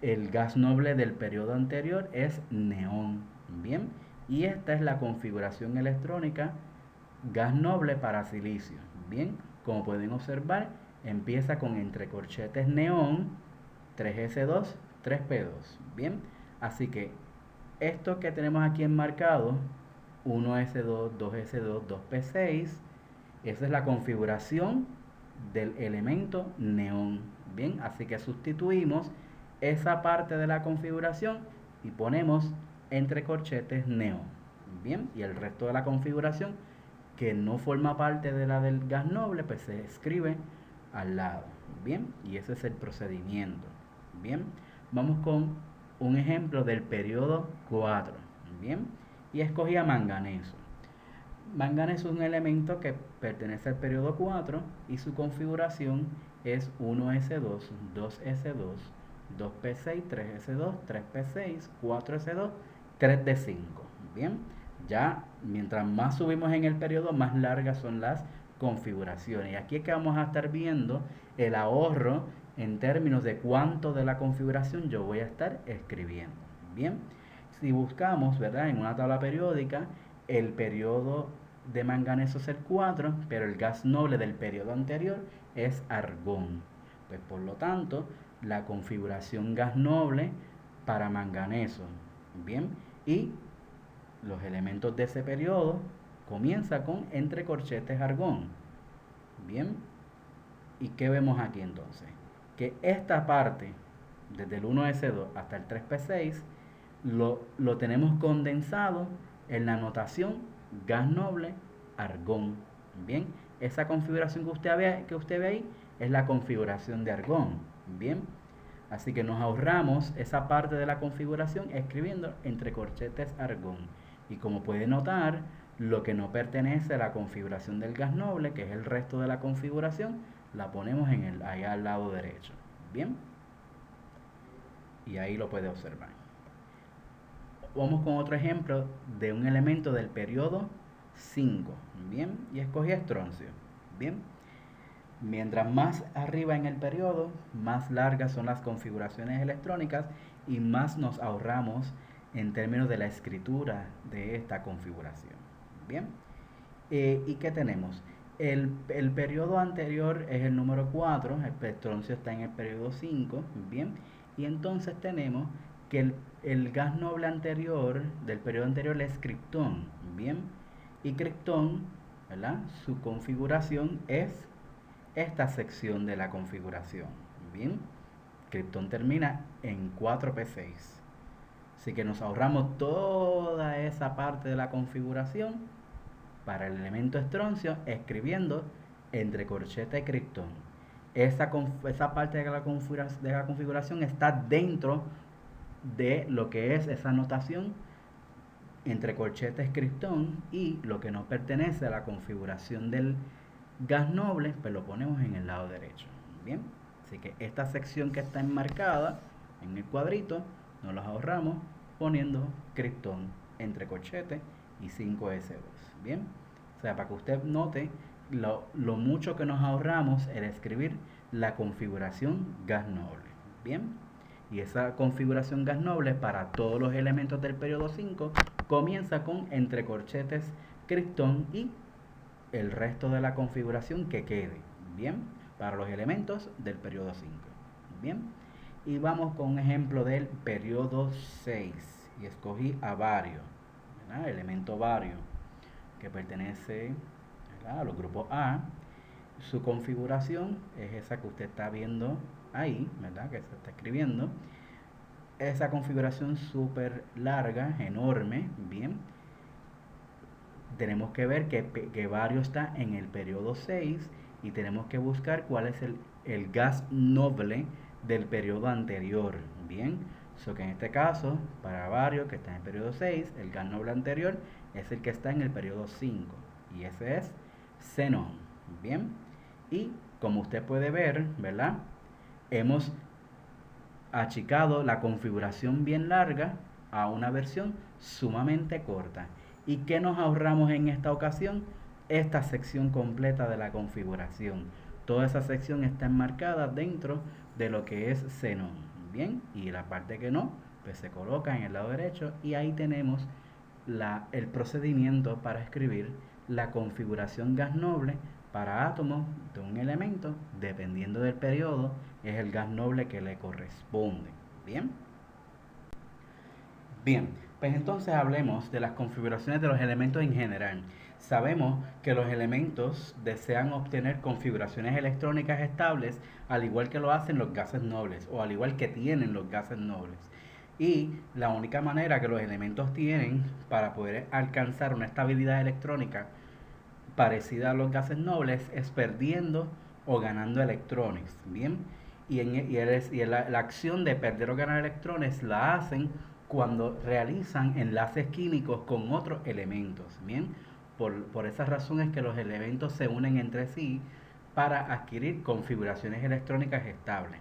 el gas noble del periodo anterior es neón. Bien, y esta es la configuración electrónica gas noble para silicio. Bien, como pueden observar, empieza con entre corchetes neón, 3s2, 3p2. Bien, así que esto que tenemos aquí enmarcado, 1s2, 2s2, 2p6, esa es la configuración del elemento neón. Bien, así que sustituimos esa parte de la configuración y ponemos entre corchetes neón. Bien, y el resto de la configuración que no forma parte de la del gas noble, pues se escribe al lado. Bien, y ese es el procedimiento. Bien, vamos con un ejemplo del periodo 4. Bien, y escogí a manganeso. Manganeso es un elemento que pertenece al periodo 4 y su configuración es 1s2, 2s2, 2p6, 3s2, 3p6, 4s2, 3d5. Bien, ya mientras más subimos en el periodo, más largas son las configuraciones. Y aquí es que vamos a estar viendo el ahorro en términos de cuánto de la configuración yo voy a estar escribiendo. Bien, si buscamos, ¿verdad? En una tabla periódica, el periodo de manganeso es el 4, pero el gas noble del periodo anterior es argón. Pues por lo tanto, la configuración gas noble para manganeso, bien, y los elementos de ese periodo comienza con entre corchetes argón, bien. ¿Y qué vemos aquí entonces? Que esta parte, desde el 1s2 hasta el 3p6, lo tenemos condensado en la notación gas noble argón. Bien, esa configuración que usted ve ahí es la configuración de argón. Bien, así que nos ahorramos esa parte de la configuración escribiendo entre corchetes argón. Y como puede notar, lo que no pertenece a la configuración del gas noble, que es el resto de la configuración, la ponemos ahí al lado derecho. Bien, y ahí lo puede observar. Vamos con otro ejemplo de un elemento del periodo 5. Bien, y escogí estroncio. Bien, mientras más arriba en el periodo, más largas son las configuraciones electrónicas y más nos ahorramos en términos de la escritura de esta configuración. Bien, ¿y qué tenemos? El periodo anterior es el número 4, el estroncio está en el periodo 5, bien, y entonces tenemos que el gas noble anterior del periodo anterior es criptón, bien, y criptón, ¿verdad? Su configuración es esta sección de la configuración, bien, criptón termina en 4p6, así que nos ahorramos toda esa parte de la configuración para el elemento estroncio escribiendo entre corchete y criptón. Esa parte de la configuración está dentro de lo que es esa notación entre corchetes criptón, y lo que no pertenece a la configuración del gas noble, pues lo ponemos en el lado derecho. Bien, así que esta sección que está enmarcada en el cuadrito nos los ahorramos poniendo criptón entre corchetes y 5s2. Bien, o sea, para que usted note lo mucho que nos ahorramos el escribir la configuración gas noble. Bien, y esa configuración gas noble para todos los elementos del periodo 5 comienza con entre corchetes criptón y el resto de la configuración que quede. Bien, para los elementos del periodo 5. Bien, y vamos con un ejemplo del periodo 6 y escogí a bario, ¿verdad? Elemento bario que pertenece, ¿verdad?, a los grupos A. Su configuración es esa que usted está viendo ahí, ¿verdad?, que se está escribiendo. Esa configuración súper larga, enorme. Bien, tenemos que ver que bario está en el periodo 6 y tenemos que buscar cuál es el gas noble del periodo anterior. Bien, so que en este caso, para bario que está en el periodo 6, el gas noble anterior es el que está en el periodo 5 y ese es xenón. Bien, y como usted puede ver, ¿verdad?, hemos achicado la configuración bien larga a una versión sumamente corta. ¿Y qué nos ahorramos en esta ocasión? Esta sección completa de la configuración. Toda esa sección está enmarcada dentro de lo que es xenón. Bien, y la parte que no, pues se coloca en el lado derecho y ahí tenemos el procedimiento para escribir la configuración gas noble para átomos de un elemento, dependiendo del periodo, es el gas noble que le corresponde. Bien. Bien, pues entonces hablemos de las configuraciones de los elementos en general. Sabemos que los elementos desean obtener configuraciones electrónicas estables, al igual que lo hacen los gases nobles, o al igual que tienen los gases nobles. Y la única manera que los elementos tienen para poder alcanzar una estabilidad electrónica parecida a los gases nobles es perdiendo o ganando electrones. Bien, la acción de perder o ganar electrones la hacen cuando realizan enlaces químicos con otros elementos. Bien, por esa razón es que los elementos se unen entre sí para adquirir configuraciones electrónicas estables.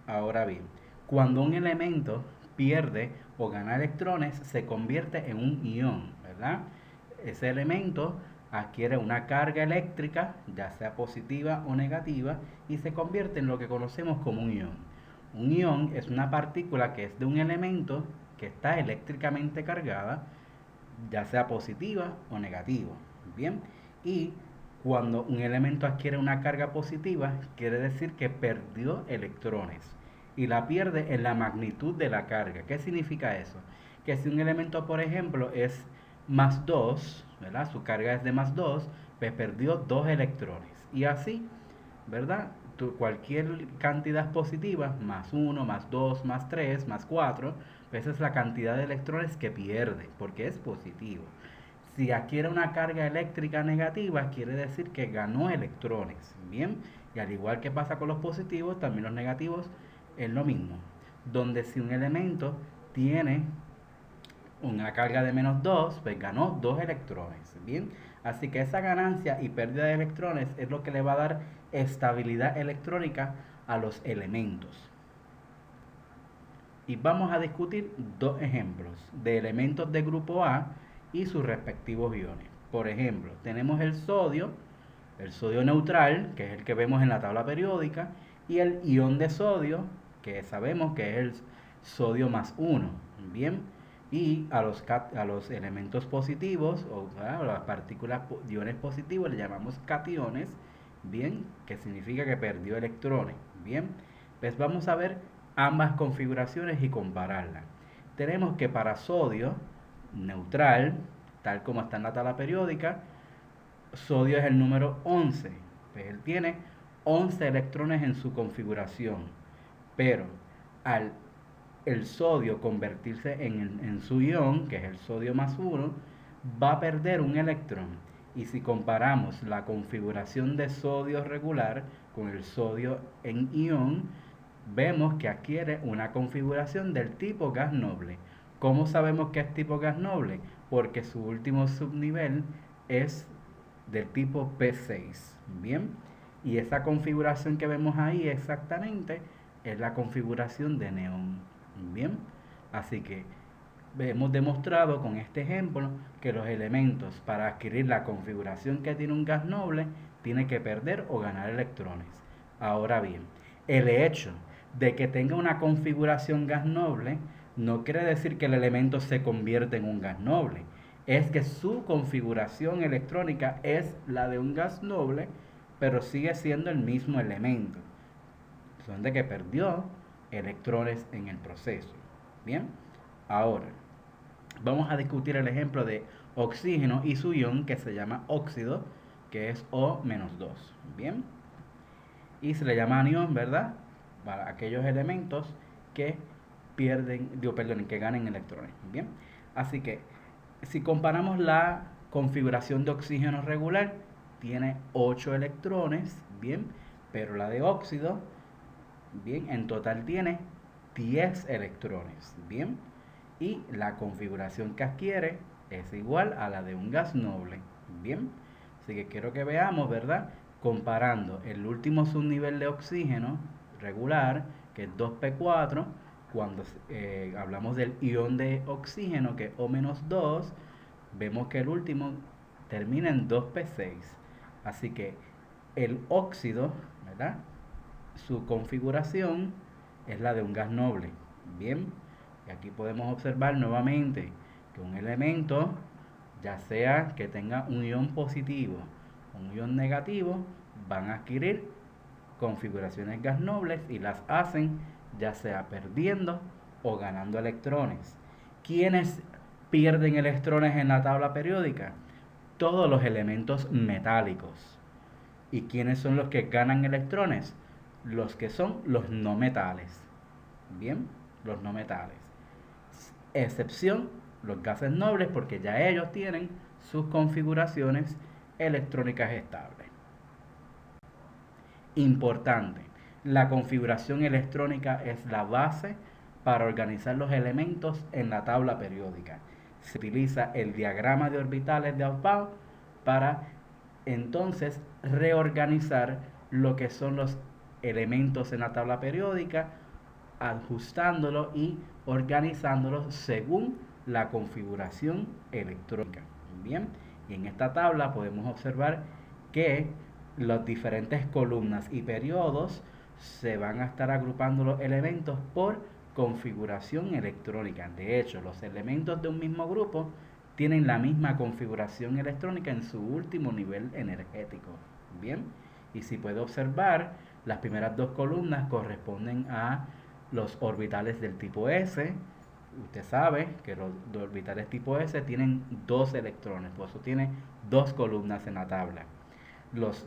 Ahora bien, cuando un elemento pierde o gana electrones, se convierte en un ion, ¿verdad? Ese elemento adquiere una carga eléctrica, ya sea positiva o negativa, y se convierte en lo que conocemos como un ion. Un ion es una partícula que es de un elemento que está eléctricamente cargada, ya sea positiva o negativa. Bien, y cuando un elemento adquiere una carga positiva, quiere decir que perdió electrones y la pierde en la magnitud de la carga. ¿Qué significa eso? Que si un elemento, por ejemplo, es más 2, ¿verdad? Su carga es de más 2, pues perdió 2 electrones. Y así, ¿verdad? Cualquier cantidad positiva, más 1, más 2, más 3, más 4, pues esa es la cantidad de electrones que pierde, porque es positivo. Si adquiere una carga eléctrica negativa, quiere decir que ganó electrones. Bien, y al igual que pasa con los positivos, también los negativos es lo mismo. Donde si un elemento tiene una carga de menos 2, pues ganó 2 electrones. Bien, así que esa ganancia y pérdida de electrones es lo que le va a dar estabilidad electrónica a los elementos. Y vamos a discutir dos ejemplos de elementos de grupo A y sus respectivos iones. Por ejemplo, tenemos el sodio neutral, que es el que vemos en la tabla periódica, y el ion de sodio, que sabemos que es el sodio más 1. Bien, y a los elementos positivos, o a las partículas iones positivos, le llamamos cationes, bien, que significa que perdió electrones. Bien, pues vamos a ver ambas configuraciones y compararlas. Tenemos que para sodio neutral, tal como está en la tabla periódica, sodio es el número 11. Pues él tiene 11 electrones en su configuración. Pero al el sodio convertirse en su ion, que es el sodio más 1, va a perder un electrón. Y si comparamos la configuración de sodio regular con el sodio en ion, vemos que adquiere una configuración del tipo gas noble. ¿Cómo sabemos que es tipo gas noble? Porque su último subnivel es del tipo P6. Bien, y esa configuración que vemos ahí exactamente es la configuración de neón. Bien, así que hemos demostrado con este ejemplo que los elementos para adquirir la configuración que tiene un gas noble tienen que perder o ganar electrones. Ahora bien, el hecho de que tenga una configuración gas noble no quiere decir que el elemento se convierte en un gas noble. Es que su configuración electrónica es la de un gas noble, pero sigue siendo el mismo elemento. Son de que perdió electrones en el proceso. Bien, ahora vamos a discutir el ejemplo de oxígeno y su ion que se llama óxido, que es O-2. Bien, y se le llama anión, ¿verdad? Para aquellos elementos que que ganen electrones. Bien, así que si comparamos la configuración de oxígeno regular, tiene 8 electrones, bien, pero la de óxido, bien, en total tiene 10 electrones, bien, y la configuración que adquiere es igual a la de un gas noble, bien. Así que quiero que veamos, ¿verdad? Comparando el último subnivel de oxígeno regular, que es 2P4, cuando hablamos del ion de oxígeno, que es O-2, vemos que el último termina en 2P6. Así que el óxido, ¿verdad? Su configuración es la de un gas noble. Bien, y aquí podemos observar nuevamente que un elemento, ya sea que tenga un ion positivo o un ion negativo, van a adquirir configuraciones gas nobles y las hacen ya sea perdiendo o ganando electrones. ¿Quiénes pierden electrones en la tabla periódica? Todos los elementos metálicos. ¿Y quiénes son los que ganan electrones? Los que son los no metales. Bien, los no metales. Excepción los gases nobles, porque ya ellos tienen sus configuraciones electrónicas estables. Importante, la configuración electrónica es la base para organizar los elementos en la tabla periódica. Se utiliza el diagrama de orbitales de Aufbau para entonces reorganizar lo que son los elementos en la tabla periódica, ajustándolo y organizándolo según la configuración electrónica. Bien, y en esta tabla podemos observar que las diferentes columnas y periodos se van a estar agrupando los elementos por configuración electrónica. De hecho, los elementos de un mismo grupo tienen la misma configuración electrónica en su último nivel energético. Bien, y si puede observar, las primeras dos columnas corresponden a los orbitales del tipo S. Usted sabe que los orbitales tipo S tienen dos electrones, por eso tiene dos columnas en la tabla. Los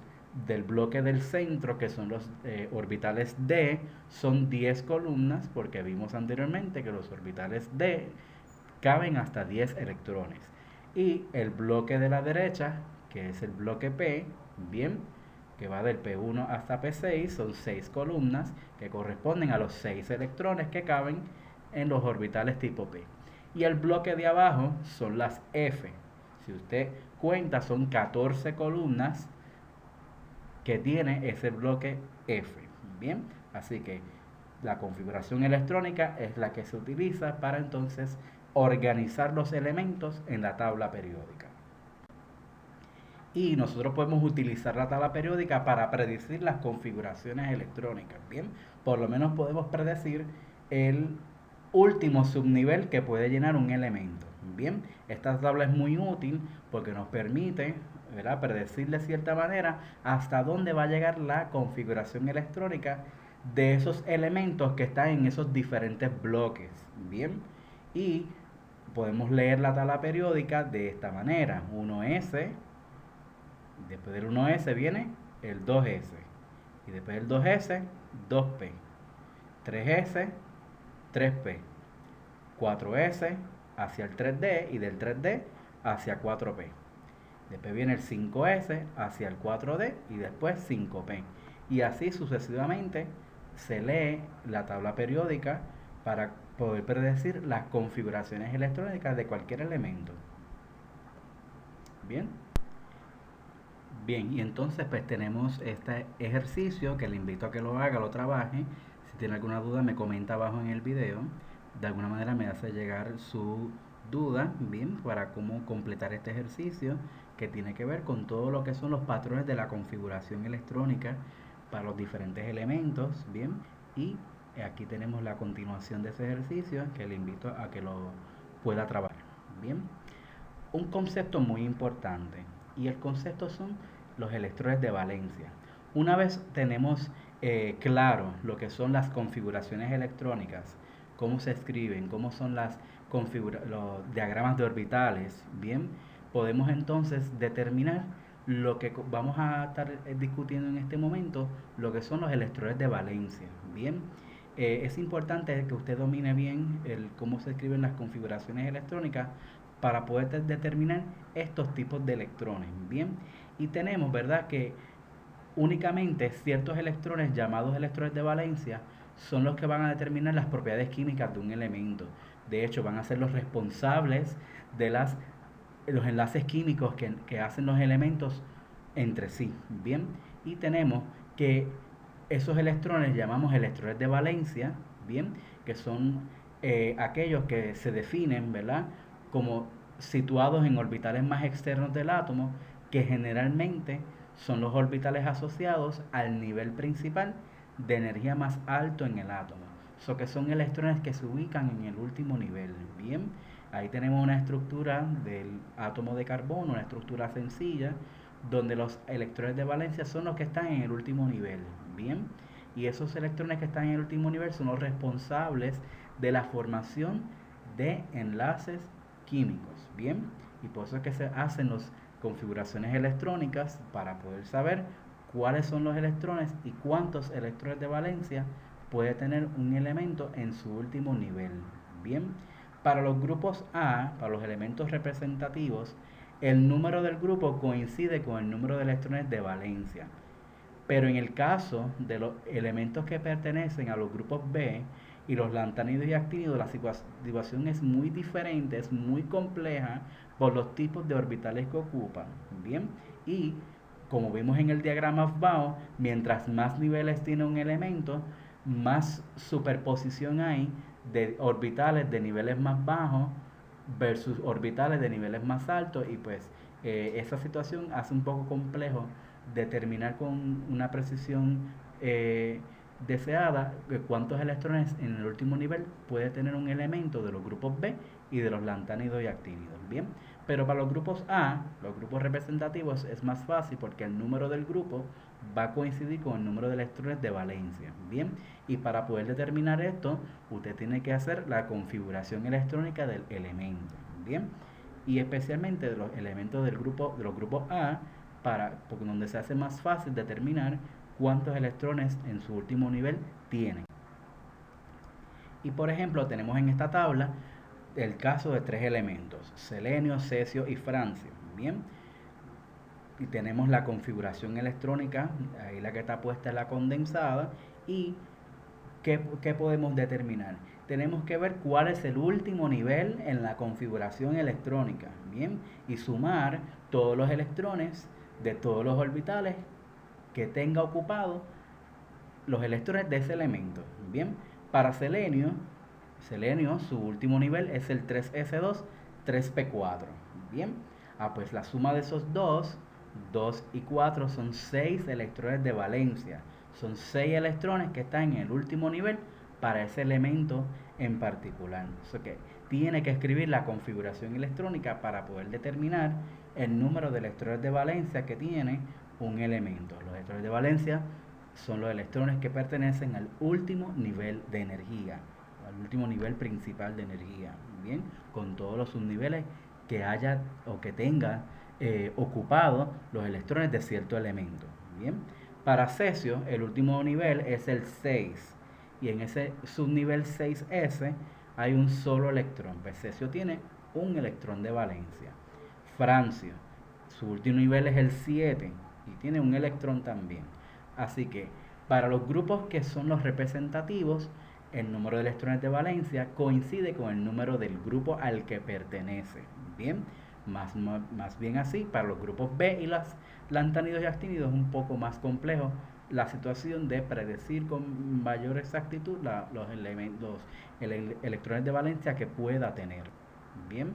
del bloque del centro, que son los orbitales D, son 10 columnas, porque vimos anteriormente que los orbitales D caben hasta 10 electrones. Y el bloque de la derecha, que es el bloque P, bien, que va del P1 hasta P6, son 6 columnas que corresponden a los 6 electrones que caben en los orbitales tipo P. Y el bloque de abajo son las F. Si usted cuenta, son 14 columnas que tiene ese bloque F. Bien, así que la configuración electrónica es la que se utiliza para entonces organizar los elementos en la tabla periódica. Y nosotros podemos utilizar la tabla periódica para predecir las configuraciones electrónicas. Bien, por lo menos podemos predecir el último subnivel que puede llenar un elemento. Bien, esta tabla es muy útil porque nos permite, ¿verdad?, predecir de cierta manera hasta dónde va a llegar la configuración electrónica de esos elementos que están en esos diferentes bloques. Bien, y podemos leer la tabla periódica de esta manera: 1S, después del 1S viene el 2S, y después del 2S, 2P, 3S, 3P, 4S hacia el 3D y del 3D hacia 4P. Después viene el 5S hacia el 4D y después 5P. Y así sucesivamente se lee la tabla periódica para poder predecir las configuraciones electrónicas de cualquier elemento. Bien. Bien, y entonces pues tenemos este ejercicio que le invito a que lo haga, lo trabaje. Si tiene alguna duda me comenta abajo en el video. De alguna manera me hace llegar su duda, bien, para cómo completar este ejercicio que tiene que ver con todo lo que son los patrones de la configuración electrónica para los diferentes elementos, bien. Y aquí tenemos la continuación de ese ejercicio que le invito a que lo pueda trabajar, bien. Un concepto muy importante, y el concepto son los electrones de valencia. Una vez tenemos claro lo que son las configuraciones electrónicas, cómo se escriben, cómo son los diagramas de orbitales, bien, podemos entonces determinar lo que vamos a estar discutiendo en este momento, lo que son los electrones de valencia, bien. Es importante que usted domine bien cómo se escriben las configuraciones electrónicas para poder determinar estos tipos de electrones, bien. Y tenemos, ¿verdad?, que únicamente ciertos electrones llamados electrones de valencia son los que van a determinar las propiedades químicas de un elemento. De hecho, van a ser los responsables de los enlaces químicos que hacen los elementos entre sí, bien. Y tenemos que esos electrones llamamos electrones de valencia, bien, que son aquellos que se definen, ¿verdad?, como situados en orbitales más externos del átomo, que generalmente son los orbitales asociados al nivel principal de energía más alto en el átomo. So que son electrones que se ubican en el último nivel. Bien, ahí tenemos una estructura del átomo de carbono, una estructura sencilla, donde los electrones de valencia son los que están en el último nivel. Bien, y esos electrones que están en el último nivel son los responsables de la formación de enlaces químicos. Bien, y por eso es que se hacen las configuraciones electrónicas para poder saber cuáles son los electrones y cuántos electrones de valencia puede tener un elemento en su último nivel. Bien, para los grupos A, para los elementos representativos, el número del grupo coincide con el número de electrones de valencia. Pero en el caso de los elementos que pertenecen a los grupos B y los lantánidos y actínidos, la situación es muy diferente, es muy compleja por los tipos de orbitales que ocupan. Bien, y como vimos en el diagrama abajo, mientras más niveles tiene un elemento, más superposición hay de orbitales de niveles más bajos versus orbitales de niveles más altos, y pues esa situación hace un poco complejo determinar con una precisión deseada, cuántos electrones en el último nivel puede tener un elemento de los grupos B y de los lantánidos y actínidos. Bien, pero para los grupos A, los grupos representativos, es más fácil porque el número del grupo va a coincidir con el número de electrones de valencia. Bien, y para poder determinar esto, usted tiene que hacer la configuración electrónica del elemento. Bien, y especialmente de los elementos de los grupos A, porque donde se hace más fácil determinar cuántos electrones en su último nivel tienen. Y por ejemplo, tenemos en esta tabla el caso de tres elementos: selenio, cesio y francio. Bien, y tenemos la configuración electrónica, ahí la que está puesta es la condensada. Y ¿qué podemos determinar? Tenemos que ver cuál es el último nivel en la configuración electrónica, bien, y sumar todos los electrones de todos los orbitales que tenga ocupado los electrones de ese elemento. Bien, para selenio, su último nivel es el 3s2, 3p4. Bien, pues la suma de esos dos, 2 y 4, son 6 electrones de valencia. Son 6 electrones que están en el último nivel para ese elemento en particular. Eso que tiene que escribir la configuración electrónica para poder determinar el número de electrones de valencia que tiene un elemento. Los electrones de valencia son los electrones que pertenecen al último nivel de energía, al último nivel principal de energía. Bien, con todos los subniveles que haya o que tenga ocupado los electrones de cierto elemento. Bien, para cesio el último nivel es el 6, y en ese subnivel 6s hay un solo electrón. Pues cesio tiene un electrón de valencia. Francio, su último nivel es el 7 y tiene un electrón también. Así que para los grupos que son los representativos, el número de electrones de valencia coincide con el número del grupo al que pertenece. Bien, más bien así, para los grupos B y las lantánidos y actínidos es un poco más complejo la situación de predecir con mayor exactitud los electrones de valencia que pueda tener. Bien,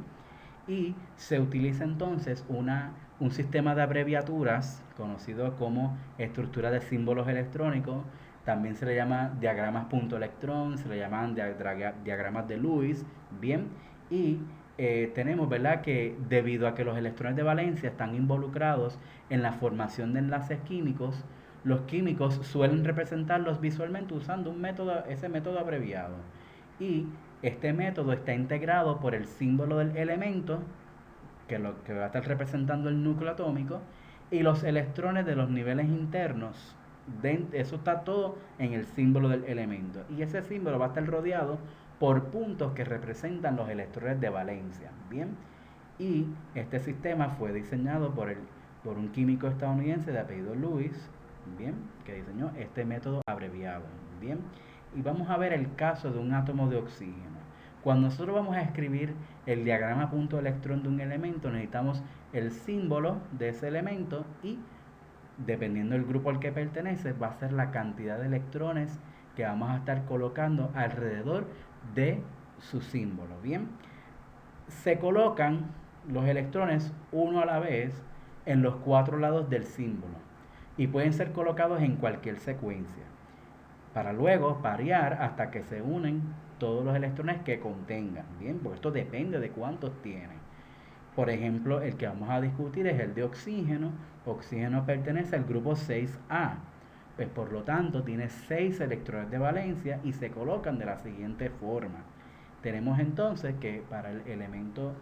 y se utiliza entonces un sistema de abreviaturas conocido como estructura de símbolos electrónicos. También se le llama diagramas punto electrón, se le llaman diagramas de Lewis. Bien, y tenemos, ¿verdad?, que debido a que los electrones de valencia están involucrados en la formación de enlaces químicos, los químicos suelen representarlos visualmente usando ese método abreviado. Y este método está integrado por el símbolo del elemento, que va a estar representando el núcleo atómico, y los electrones de los niveles internos. Eso está todo en el símbolo del elemento. Y ese símbolo va a estar rodeado por puntos que representan los electrones de valencia. Bien, y este sistema fue diseñado por un químico estadounidense de apellido Lewis, bien, que diseñó este método abreviado. Bien, y vamos a ver el caso de un átomo de oxígeno. Cuando nosotros vamos a escribir el diagrama punto electrón de un elemento, necesitamos el símbolo de ese elemento y, dependiendo del grupo al que pertenece, va a ser la cantidad de electrones que vamos a estar colocando alrededor de su símbolo. Bien, se colocan los electrones uno a la vez en los 4 lados del símbolo y pueden ser colocados en cualquier secuencia, para luego parear hasta que se unen todos los electrones que contengan. Bien, porque esto depende de cuántos tienen. Por ejemplo, el que vamos a discutir es el de oxígeno. Oxígeno pertenece al grupo 6A. Pues por lo tanto tiene 6 electrones de valencia y se colocan de la siguiente forma. Tenemos entonces que para el elemento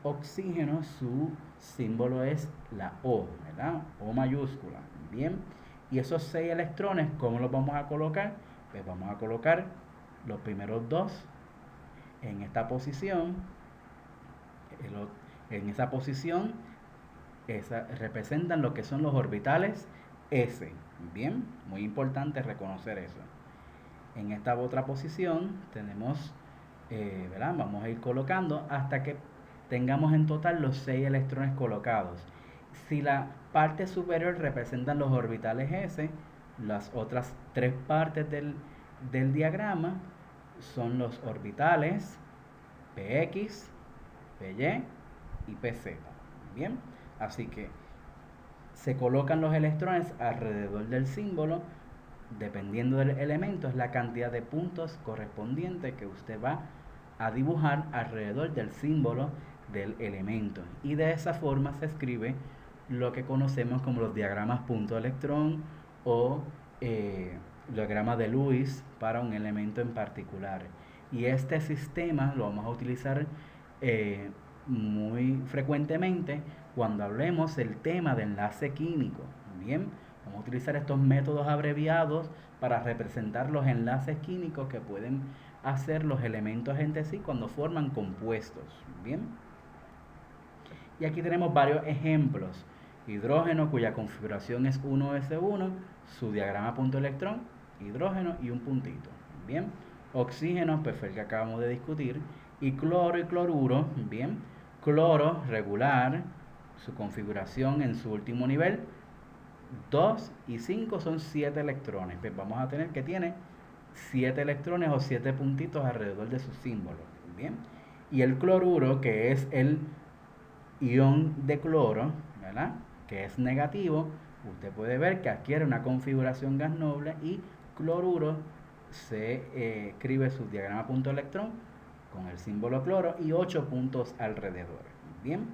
oxígeno su símbolo es la O, ¿verdad? O mayúscula. Bien, y esos 6 electrones, ¿cómo los vamos a colocar? Pues vamos a colocar los primeros 2 en esta posición. En esa posición representan lo que son los orbitales S. Bien, muy importante reconocer eso. En esta otra posición tenemos, ¿verdad?, vamos a ir colocando hasta que tengamos en total los 6 electrones colocados. Si la parte superior representan los orbitales S, las otras 3 partes del diagrama son los orbitales PX, PY y PZ. Bien, así que se colocan los electrones alrededor del símbolo dependiendo del elemento, es la cantidad de puntos correspondiente que usted va a dibujar alrededor del símbolo del elemento. Y de esa forma se escribe lo que conocemos como los diagramas punto electrón o diagrama de Lewis para un elemento en particular. Y este sistema lo vamos a utilizar muy frecuentemente cuando hablemos del tema de enlace químico. Bien, vamos a utilizar estos métodos abreviados para representar los enlaces químicos que pueden hacer los elementos entre sí cuando forman compuestos. Bien, y aquí tenemos varios ejemplos. Hidrógeno cuya configuración es 1s1, su diagrama punto electrón, hidrógeno y un puntito. Bien, oxígeno, pues fue el que acabamos de discutir, y cloro y cloruro. Bien, cloro regular, su configuración en su último nivel, 2 y 5 son 7 electrones. Pues vamos a tener que tiene 7 electrones o 7 puntitos alrededor de su símbolo. Bien, y el cloruro, que es el ion de cloro, ¿verdad?, que es negativo, usted puede ver que adquiere una configuración gas noble y cloruro se escribe su diagrama punto electrón con el símbolo cloro y 8 puntos alrededor. Bien,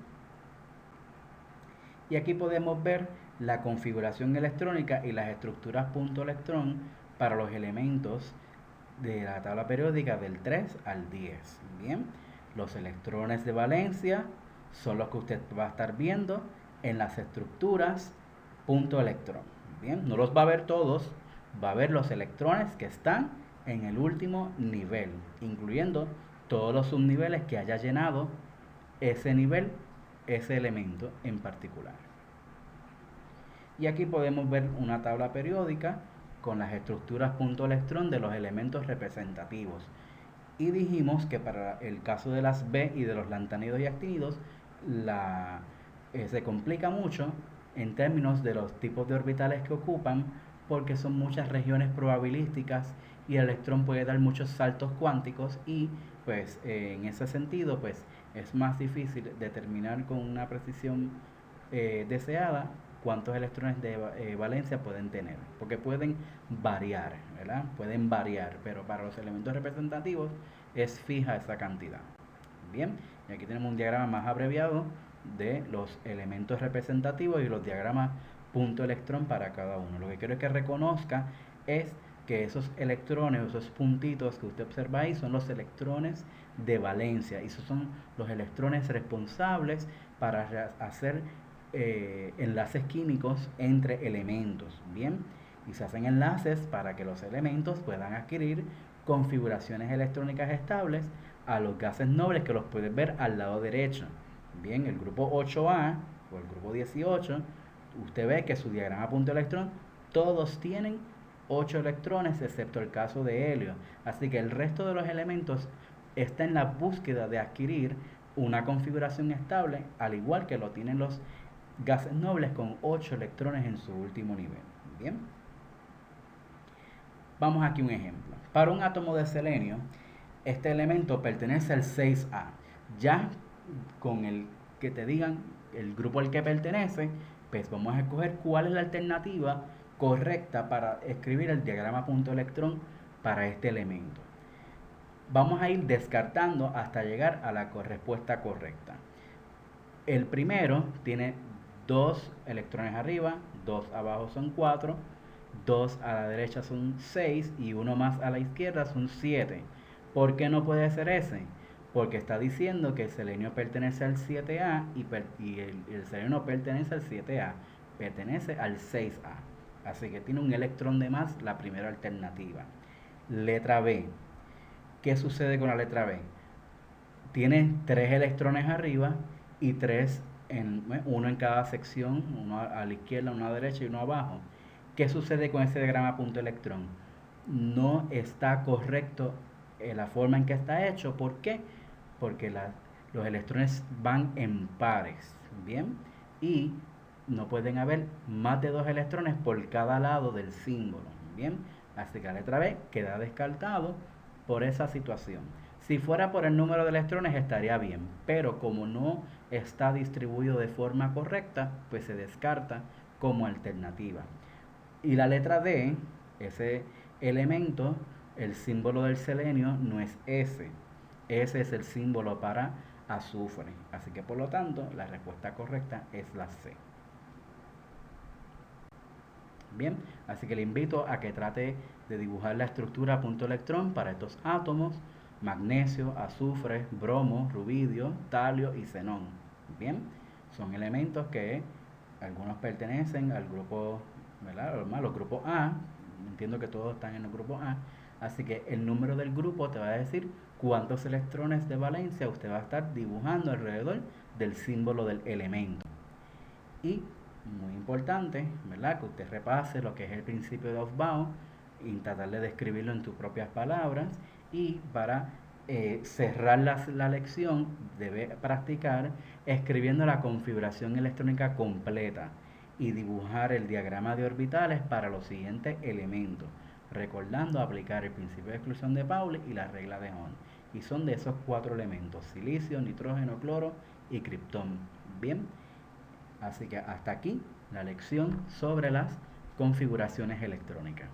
y aquí podemos ver la configuración electrónica y las estructuras punto electrón para los elementos de la tabla periódica del 3 al 10. Bien, los electrones de valencia son los que usted va a estar viendo en las estructuras punto electrón. Bien, no los va a ver todos, va a ver los electrones que están en el último nivel, incluyendo todos los subniveles que haya llenado ese nivel, ese elemento en particular. Y aquí podemos ver una tabla periódica con las estructuras punto electrón de los elementos representativos. Y dijimos que para el caso de las B y de los lantánidos y actínidos, se complica mucho en términos de los tipos de orbitales que ocupan, porque son muchas regiones probabilísticas y el electrón puede dar muchos saltos cuánticos y pues en ese sentido pues es más difícil determinar con una precisión deseada cuántos electrones de valencia pueden tener, porque pueden variar, ¿verdad? Pueden variar, pero para los elementos representativos es fija esa cantidad. Bien, y aquí tenemos un diagrama más abreviado de los elementos representativos y los diagramas punto electrón para cada uno. Lo que quiero que reconozca es que esos electrones, esos puntitos que usted observa ahí son los electrones de valencia y esos son los electrones responsables para hacer enlaces químicos entre elementos. Bien, y se hacen enlaces para que los elementos puedan adquirir configuraciones electrónicas estables a los gases nobles, que los puedes ver al lado derecho. Bien, el grupo 8A o el grupo 18, usted ve que su diagrama punto electrón todos tienen 8 electrones excepto el caso de helio, así que el resto de los elementos está en la búsqueda de adquirir una configuración estable, al igual que lo tienen los gases nobles con 8 electrones en su último nivel. Bien, vamos aquí un ejemplo. Para un átomo de selenio, este elemento pertenece al 6A. Ya con el que te digan el grupo al que pertenece, pues vamos a escoger cuál es la alternativa correcta para escribir el diagrama punto electrón para este elemento. Vamos a ir descartando hasta llegar a la respuesta correcta. El primero tiene 2 electrones arriba, 2 abajo son 4, 2 a la derecha son 6 y 1 más a la izquierda son 7. ¿Por qué no puede ser ese? Porque está diciendo que el selenio pertenece al 7A y el selenio no pertenece al 7A, pertenece al 6A. Así que tiene un electrón de más la primera alternativa. Letra B. ¿Qué sucede con la letra B? Tiene 3 electrones arriba y 3 uno en cada sección, uno a la izquierda, uno a la derecha y uno abajo. ¿Qué sucede con ese diagrama punto electrón? No está correcto la forma en que está hecho. ¿Por qué? Porque los electrones van en pares, ¿bien? Y no pueden haber más de 2 electrones por cada lado del símbolo, ¿bien? Así que la letra B queda descartado por esa situación. Si fuera por el número de electrones estaría bien, pero como no está distribuido de forma correcta, pues se descarta como alternativa. Y la letra D Ese elemento, el símbolo del selenio no es S. Ese es el símbolo para azufre. Así que por lo tanto, la respuesta correcta es la C. Bien, así que le invito a que trate de dibujar la estructura a punto electrón para estos átomos: magnesio, azufre, bromo, rubidio, talio y xenón. Bien, son elementos que algunos pertenecen al grupo, ¿verdad? Los grupos A. Entiendo que todos están en el grupo A. Así que el número del grupo te va a decir cuántos electrones de valencia usted va a estar dibujando alrededor del símbolo del elemento. Y muy importante, ¿verdad?, que usted repase lo que es el principio de Aufbau y tratar de describirlo en tus propias palabras. Y para cerrar la lección, debe practicar escribiendo la configuración electrónica completa y dibujar el diagrama de orbitales para los siguientes elementos, recordando aplicar el principio de exclusión de Pauli y la regla de Hahn. Y son de esos 4 elementos: silicio, nitrógeno, cloro y criptón. Bien, así que hasta aquí la lección sobre las configuraciones electrónicas.